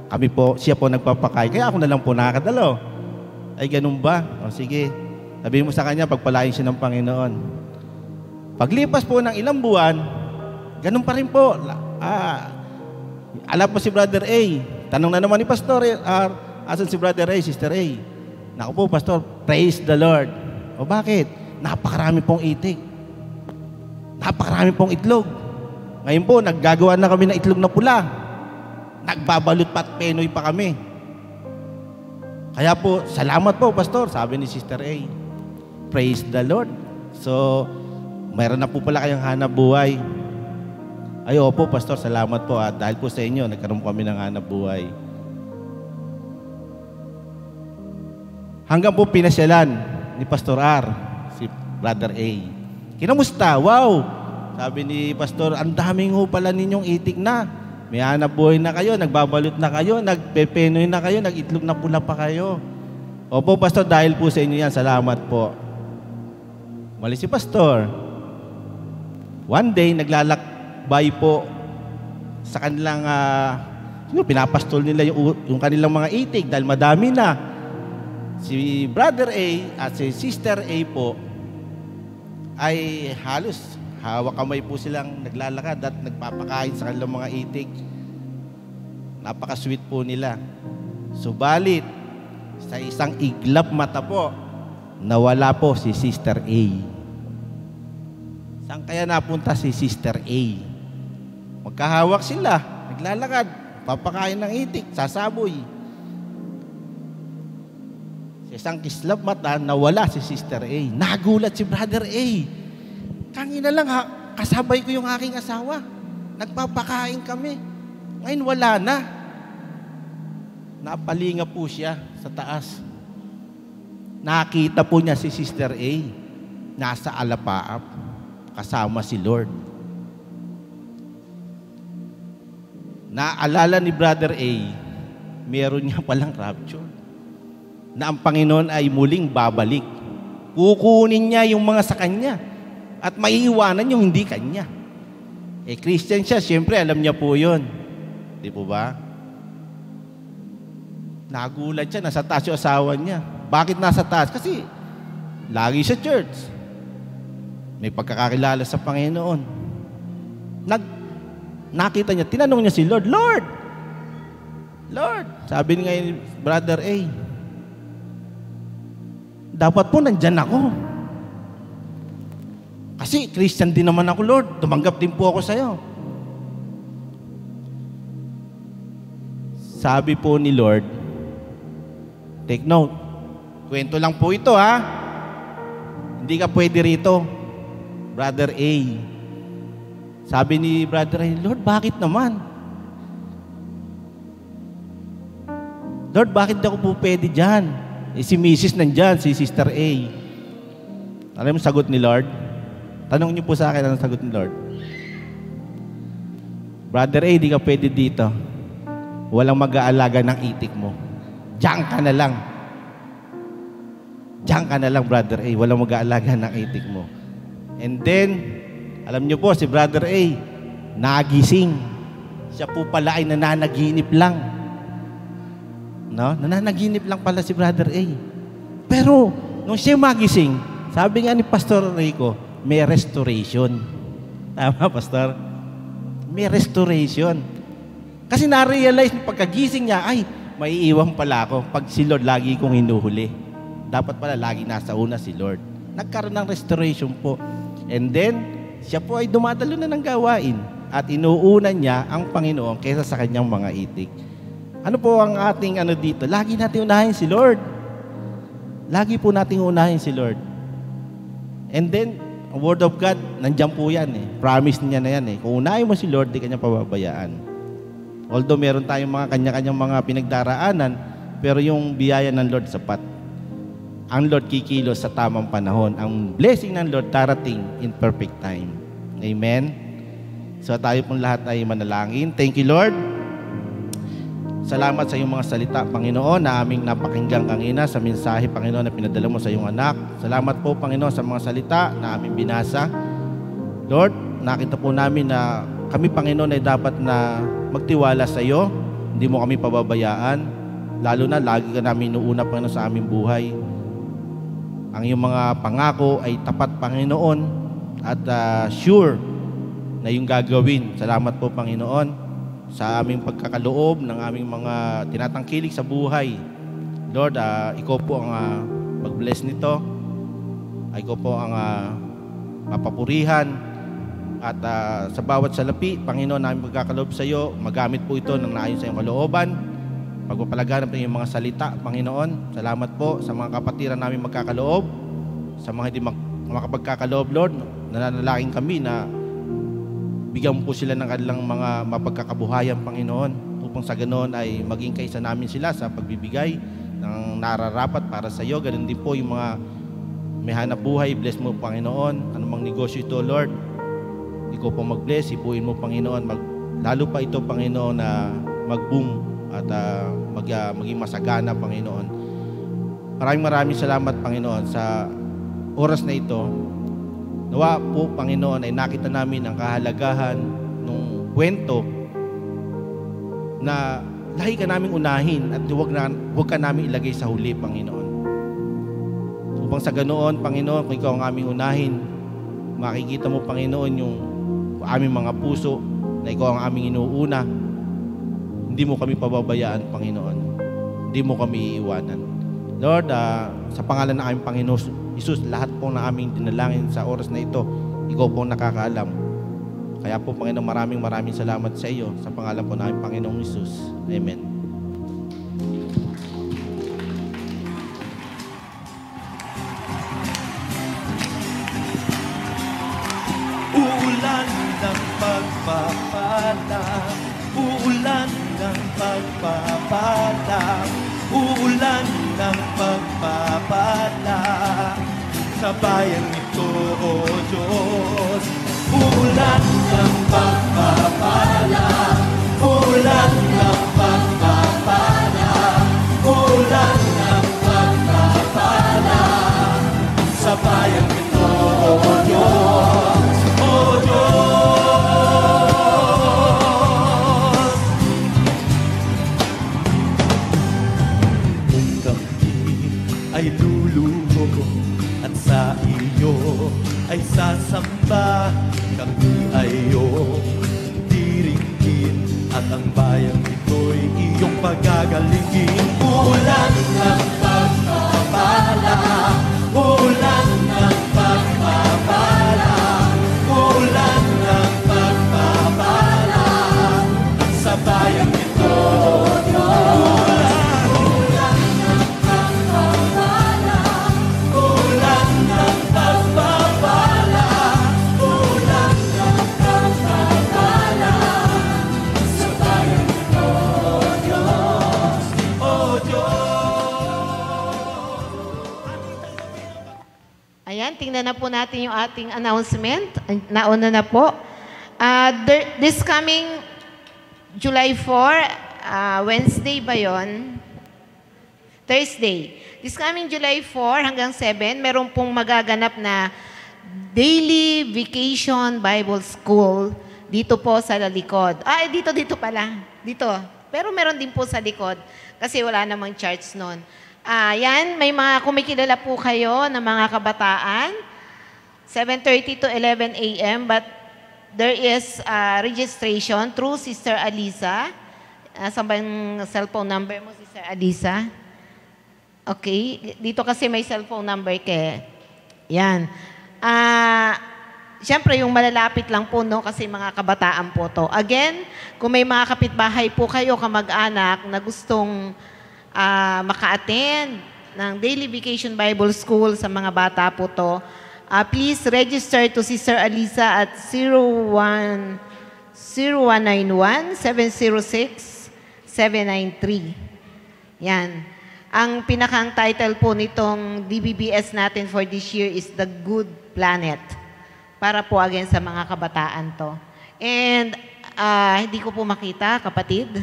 Kami po, siya po nagpapakain, kaya ako na lang po nakakadalo. Ay, ganun ba? Sige. Sabihin mo sa kanya, pagpalain siya ng Panginoon. Paglipas po ng ilang buwan, ganun pa rin po. Alam po si Brother A. Tanong na naman ni Pastor, asan si Brother A, Sister A? Naku po, Pastor, praise the Lord. Bakit? Napakarami pong itik. Napakarami pong itlog. Ngayon po, naggagawa na kami ng itlog na pula. Nagbabalot pa at penoy pa kami. Kaya po, salamat po, Pastor, sabi ni Sister A. Praise the Lord. So, mayroon na po pala kayong hanap buhay. Ay, opo, Pastor, salamat po. At dahil po sa inyo, nagkaroon kami ng hanap buhay. Hanggang po pinasyalan ni Pastor R, si Brother A. Kinamusta? Wow! Sabi ni Pastor, ang daming ho pala ninyong itik na. May hanap buhay na kayo, nagbabalot na kayo, nagpepenoy na kayo, nagitlog na pula pa kayo. Opo, Pastor, dahil po sa inyo yan, salamat po. Mali si Pastor. One day, naglalakbay po sa kanilang pinapastol nila yung kanilang mga itik dahil madami na. Si Brother A at si Sister A po ay halos hawak kamay po silang naglalakad at nagpapakain sa kanilang mga itik. Napaka-sweet po nila. Subalit, sa isang iglap mata po, nawala po si Sister A. Saan kaya napunta si Sister A? Magkahawak sila, naglalakad, papakain ng itik, sasaboy. Sa isang kislap mata, nawala si Sister A. Nagulat si Brother A. Kanina lang kasabay ko yung aking asawa. Nagpapakain kami. Ngayon wala na. Napalinga po siya sa taas. Nakita po niya si Sister A. Nasa alapaap. Kasama si Lord. Naalala ni Brother A, meron niya palang rapture. Na ang Panginoon ay muling babalik. Kukunin niya yung mga sa kanya. At maiiwanan yung hindi kanya. Christian siya, siyempre alam niya po yun. Di po ba? Nagulat siya, nasa taas yung asawa niya. Bakit nasa taas? Kasi lagi sa church. May pagkakakilala sa Panginoon. Nakita niya, tinanong niya si Lord, Lord, sabi nga ni Brother A, dapat po nandyan ako. Kasi Christian din naman ako, Lord. Tumanggap din po ako sa'yo. Sabi po ni Lord, take note, kwento lang po ito ha. Hindi ka pwede rito, Brother A. Sabi ni Brother A, Lord, bakit naman? Lord, bakit di ako po pwede dyan? Si Mrs. nandyan, si Sister A. Alam mo sagot ni Lord? Tanong niyo po sa akin, anong sagot ni Lord? Brother A, di ka pwede dito. Walang mag-aalaga ng itik mo. Diyan ka na lang. Diyan ka na lang, Brother A. Walang mag-aalaga ng itik mo. And then, alam niyo po, si Brother A, nagising. Siya po pala ay nananaginip lang. No? Nananaginip lang pala si Brother A. Pero, nung siya magising, sabi nga ni Pastor Rico, may restoration. Tama, Pastor? May restoration. Kasi na-realize ng pagkagising niya, ay, may iiwan pala ako pag si Lord lagi kong hinuhuli. Dapat pala lagi nasa una si Lord. Nagkaroon ng restoration po. And then, siya po ay dumadalo na ng gawain at inuunan niya ang Panginoon kaysa sa kanyang mga itik. Ano po ang ating dito? Lagi natin unahin si Lord. Lagi po natin unahin si Lord. And then, ang Word of God, nandiyan po yan eh. Promise niya na yan eh. Kung unahin mo si Lord, di kanya pababayaan. Although meron tayong mga kanya-kanyang mga pinagdaraanan, pero yung biyaya ng Lord sapat. Ang Lord kikilos sa tamang panahon. Ang blessing ng Lord darating in perfect time. Amen? So tayo pong lahat ay manalangin. Thank you, Lord. Salamat sa iyong mga salita, Panginoon, na aming napakinggan kanina sa mensahe, Panginoon, na pinadala mo sa iyong anak. Salamat po, Panginoon, sa mga salita na aming binasa. Lord, nakita po namin na kami, Panginoon, ay dapat na magtiwala sa iyo. Hindi mo kami pababayaan. Lalo na, lagi ka namin inuuna, Panginoon, sa aming buhay. Ang iyong mga pangako ay tapat, Panginoon, at sure na yung gagawin. Salamat po, Panginoon, sa aming pagkakaloob ng aming mga tinatangkilik sa buhay. Lord, ikaw po ang mag-bless nito. Ikaw po ang mapapurihan. At sa bawat salapi, Panginoon, namin pagkakaloob sa iyo, magamit po ito ng naayon sa iyong kalooban. Pagpapalaganap ng iyong mga salita, Panginoon. Salamat po sa mga kapatiran namin magkakaloob. Sa mga hindi makapagkakaloob, Lord, nananalangin kami na bigyan mo po sila ng kanilang mga mapagkakabuhayan, Panginoon, upang sa ganoon ay maging kaisa namin sila sa pagbibigay ng nararapat para sa iyo. Ganun din po yung mga may hanap buhay, bless mo, Panginoon. Anumang negosyo ito, Lord, ikaw po mag-bless, ipuin mo, Panginoon. Lalo pa ito, Panginoon, na mag-boom at maging masagana, Panginoon. Maraming salamat, Panginoon, sa oras na ito. Nawa po, Panginoon, ay nakita namin ang kahalagahan ng kwento na lagi ka naming unahin at huwag ka namin ilagay sa huli, Panginoon. Upang sa ganoon, Panginoon, kung ikaw ang aming unahin, makikita mo, Panginoon, yung aming mga puso na ikaw ang aming inuuna. Hindi mo kami pababayaan, Panginoon. Hindi mo kami iiwanan. Lord, sa pangalan ng aming Panginoon Isus, lahat po na aming dinalangin sa oras na ito, ikaw po nakakaalam. Kaya po, Panginoon, maraming salamat sa iyo sa pangalan po ng aming Panginoong Isus. Amen. Uulan ng pagpapala, uulan ng pagpapala, uulan ng pagpapala sa bayan nito, O Diyos. Uulan ng pagpapala, uulan ng pagpapala, uulan ng pagpapala sa bayan nito, O Diyos. O Diyos, kung kami ay luluho at sa iyo ay sasamba, kami ay iyong diringgin at ang bayang ito'y iyong pagagalingin. Ulan ng pagpapala, ulan ng pagpapala, ulan ng pagpapala sa bayang ito, O Diyos. Ulan ng pagpapala, ulan ng pagpapala, ulan ng pagpapala sa bayang ito, O Diyos, O Diyos. Ayan, tingnan na po natin yung ating announcement. Nauna na po. This coming July 4, Wednesday ba yun? Thursday. This coming July 4 hanggang 7, meron pong magaganap na Daily Vacation Bible School dito po sa likod. Dito pala. Dito. Pero meron din po sa likod kasi wala namang church nun. Yan, may mga kumikilala po kayo ng mga kabataan. 7:30 to 11 a.m. But there is registration through Sister Alisa. Saan ba yung cellphone number mo, Sister Alisa? Okay. Dito kasi may cellphone number kay. Yan. Siyempre, yung malalapit lang po, no? Kasi mga kabataan po to. Again, kung may mga kapitbahay po kayo, kamag-anak, na gustong maka-attend ng Daily Vacation Bible School sa mga bata po to, please register to Sister Alisa at 0191-706-793. Yan. Ang pinakang title po nitong DBBS natin for this year is The Good Planet. Para po again sa mga kabataan to. And hindi ko po makita, kapatid.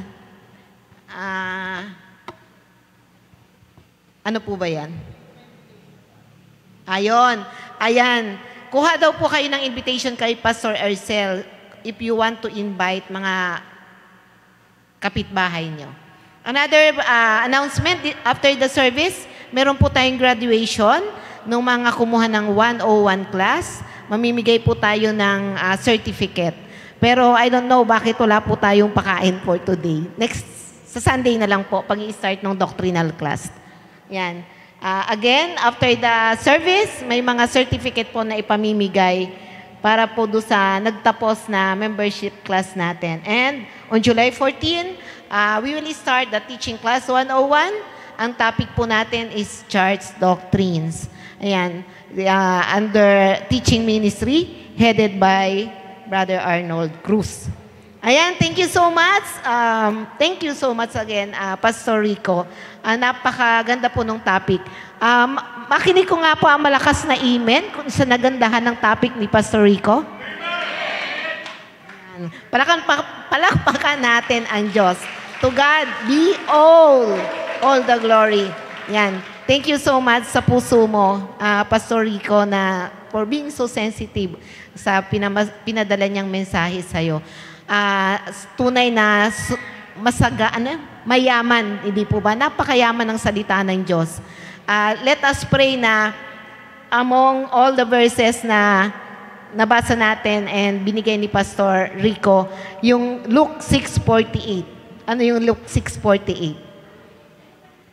Ano po ba yan? Ayan. Kuha daw po kayo ng invitation kay Pastor Ercel if you want to invite mga kapitbahay nyo. Another announcement, after the service, meron po tayong graduation ng mga kumuha ng 101 class. Mamimigay po tayo ng certificate. Pero I don't know bakit wala po tayong pakain for today. Next, sa Sunday na lang po, pag-i-start ng doctrinal class. Yan. Again, after the service, may mga certificate po na ipamimigay para po doon sa nagtapos na membership class natin. And on July 14, we will start the teaching class 101. Ang topic po natin is Church Doctrines. Ayan. Under teaching ministry, headed by Brother Arnold Cruz. Ayan, thank you so much. Thank you so much again, Pastor Rico. Napakaganda po ng topic. Makinig ko nga po ang malakas na amen kung sa nagandahan ng topic ni Pastor Rico. Ayan. Palakpakan natin ang Diyos. To God be all the glory. Yan. Thank you so much sa puso mo, Pastor Rico, na for being so sensitive sa pinadala niyang mensahe sa'yo. Tunay na mayaman, hindi po ba? Napakayaman ng salita ng Diyos. Let us pray na among all the verses na nabasa natin and binigay ni Pastor Rico, yung Luke 6:48. Ano yung Luke 6:48?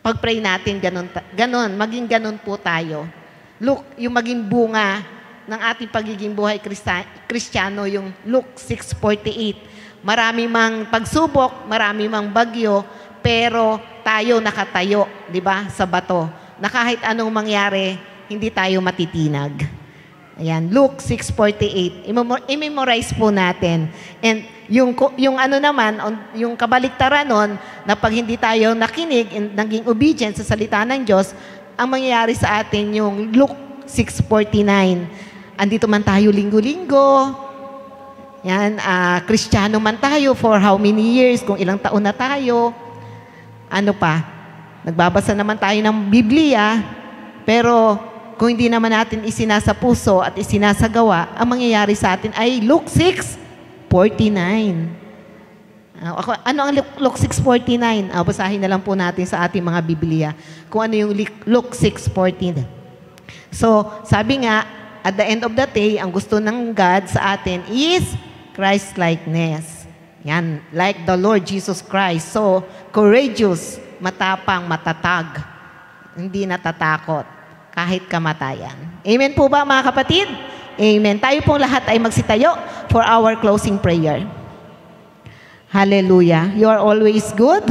Pag-pray natin, ganun, maging ganun po tayo. Luke, yung maging bunga ng ating pagiging buhay Kristiyano, yung Luke 6:48. Marami mang pagsubok, marami mang bagyo, pero tayo nakatayo, di ba, sa bato. Na kahit anong mangyari, hindi tayo matitinag. Ayan, Luke 6:48. I-memorize po natin. And yung ano naman, yung kabaliktaran nun, na pag hindi tayo nakinig and naging obedient sa salita ng Diyos, ang mangyayari sa atin yung Luke 6:49. Andito man tayo linggo-linggo, yan, Kristiyano man tayo for how many years, kung ilang taon na tayo, ano pa, nagbabasa naman tayo ng Biblia, pero kung hindi naman natin isinasa puso at isinasagawa, ang mangyayari sa atin ay Luke 6:49. Ano ang Luke 6:49? Basahin na lang po natin sa ating mga Biblia kung ano yung Luke 6:49. So, sabi nga, at the end of the day, ang gusto ng God sa atin is Christ-likeness. Yan, like the Lord Jesus Christ. So, courageous, matapang, matatag, hindi natatakot, kahit kamatayan. Amen po ba, mga kapatid? Amen. Tayo pong lahat ay magsitayo for our closing prayer. Hallelujah. You are always good.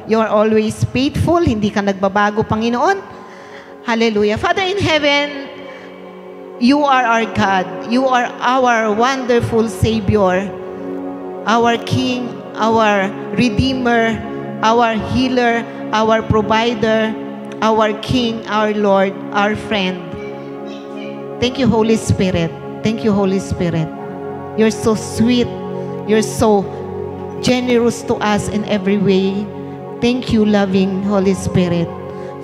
You are always faithful. Hindi ka nagbabago, Panginoon. Hallelujah. Father in heaven, you are our God. You are our wonderful Savior, our King, our Redeemer, our Healer, our Provider, our King, our Lord, our friend. Thank you, Holy Spirit. Thank you, Holy Spirit. You're so sweet. You're so generous to us in every way. Thank you, loving Holy Spirit.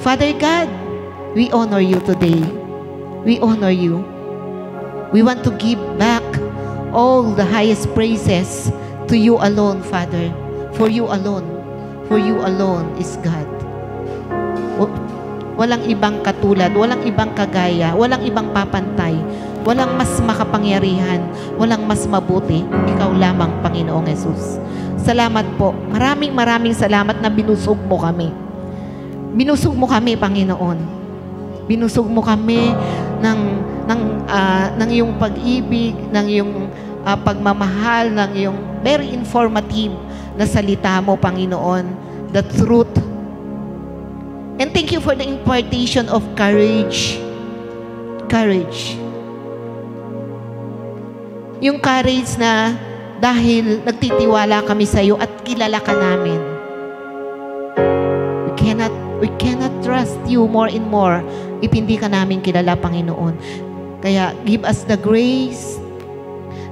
Father God, we honor you today. We honor you. We want to give back all the highest praises to you alone, Father. For you alone. For you alone is God. Walang ibang katulad, walang ibang kagaya, walang ibang papantay, walang mas makapangyarihan, walang mas mabuti. Ikaw lamang, Panginoong Yesus. Salamat po. Maraming salamat na binusog mo kami. Binusog mo kami, Panginoon. Binusog mo kami ng iyong pag-ibig, ng iyong pagmamahal, ng iyong very informative na salita mo, Panginoon, the truth. And thank you for the impartation of courage. Courage. Yung courage na dahil nagtitiwala kami sa iyo at kilala ka namin. We cannot trust you more and more if hindi ka namin kilala, Panginoon. Kaya give us the grace,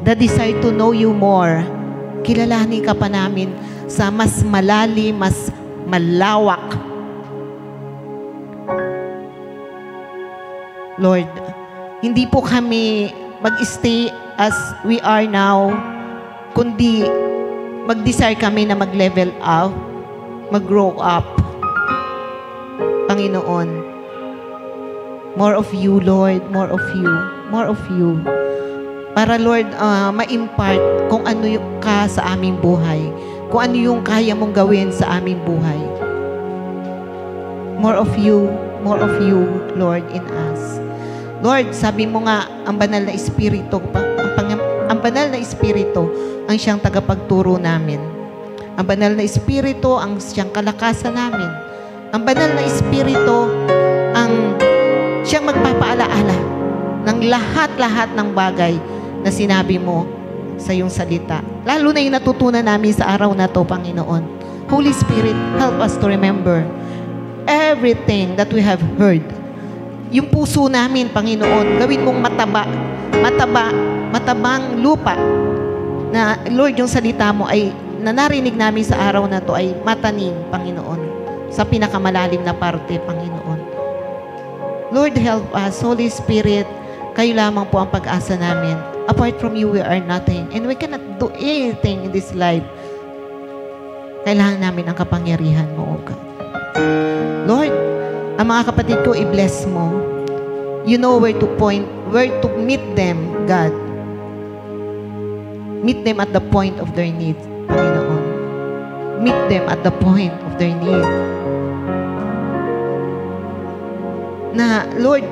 the desire to know you more. Kilalanin ka pa namin sa mas malalim, mas malawak. Lord, hindi po kami mag-stay as we are now, kundi mag-desire kami na mag-level up, mag-grow up. Panginoon, more of you, Lord, more of you, more of you. Para, Lord, ma-impart kung ano yung ka sa aming buhay, kung ano yung kaya mong gawin sa aming buhay. More of you, Lord, in us. Lord, sabi mo nga, ang banal na Espiritu, ang banal na Espiritu ang siyang tagapagturo namin. Ang banal na Espiritu ang siyang kalakasan namin. Ang banal na Espiritu ang siyang magpapaalaala ng lahat-lahat ng bagay na sinabi mo sa iyong salita. Lalo na yung natutunan namin sa araw na to, Panginoon. Holy Spirit, help us to remember everything that we have heard. Yung puso namin, Panginoon, gawin mong matabang lupa na, Lord, yung salita mo ay na narinig namin sa araw na to ay matanim, Panginoon, sa pinakamalalim na parte, Panginoon. Lord, help us. Holy Spirit, kayo lamang po ang pag-asa namin. Apart from you, we are nothing. And we cannot do anything in this life Kailangan namin ang kapangyarihan mo, O God. Lord, ang mga kapatid ko, i-bless mo. You know where to meet them, God. Meet them at the point of their need, Panginoon. Meet them at the point of their need. Na, Lord,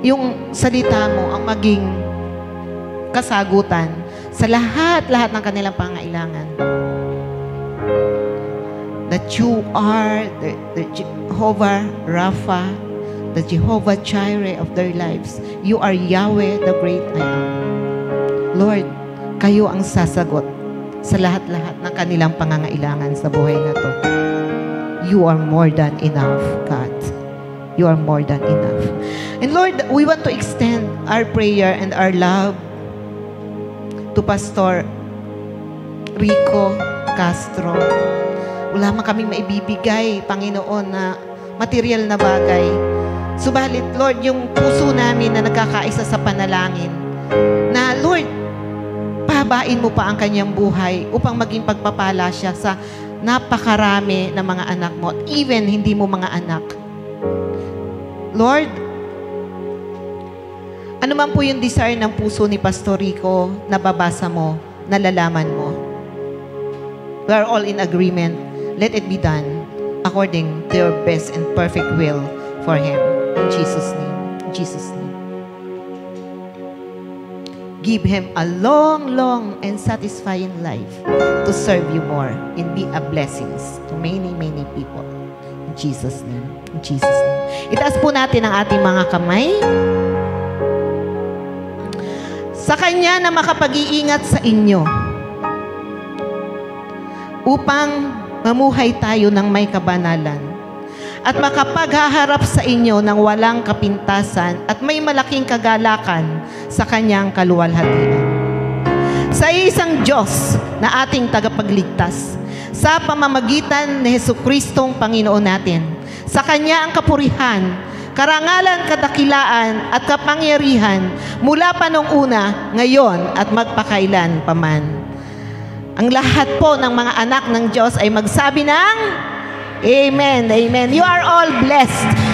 yung salita mo ang maging kasagutan sa lahat-lahat ng kanilang pangailangan. That you are the Jehovah Rapha, the Jehovah Jireh of their lives. You are Yahweh, the great I am. Lord, kayo ang sasagot sa lahat-lahat ng kanilang pangangailangan sa buhay na to. You are more than enough, God. You are more than enough. And Lord, we want to extend our prayer and our love to Pastor Rico Castro. Wala man kaming maibibigay, Panginoon, na material na bagay. Subalit, Lord, yung puso namin na nagkakaisa sa panalangin, na, Lord, pahabain mo pa ang kanyang buhay upang maging pagpapala siya sa napakarami ng mga anak mo, even hindi mo mga anak. Lord, ano man po yung desire ng puso ni Pastor Rico, nababasa mo, nalalaman mo. We are all in agreement. Let it be done according to your best and perfect will for him. In Jesus' name. In Jesus' name. Give him a long, long and satisfying life to serve you more and be a blessing to many, many people. In Jesus' name. In Jesus' name. Itaas po natin ang ating mga kamay. Sa Kanya na makapag-iingat sa inyo upang mamuhay tayo ng may kabanalan at makapaghaharap sa inyo ng walang kapintasan at may malaking kagalakan sa Kanyang kaluwalhatian. Sa isang Diyos na ating tagapagligtas, sa pamamagitan ni Jesucristong Panginoon natin, sa Kanya ang kapurihan, karangalan, kadakilaan at kapangyarihan mula pa nung una, ngayon at magpakailan paman. Ang lahat po ng mga anak ng Diyos ay magsabi ng Amen. Amen. You are all blessed.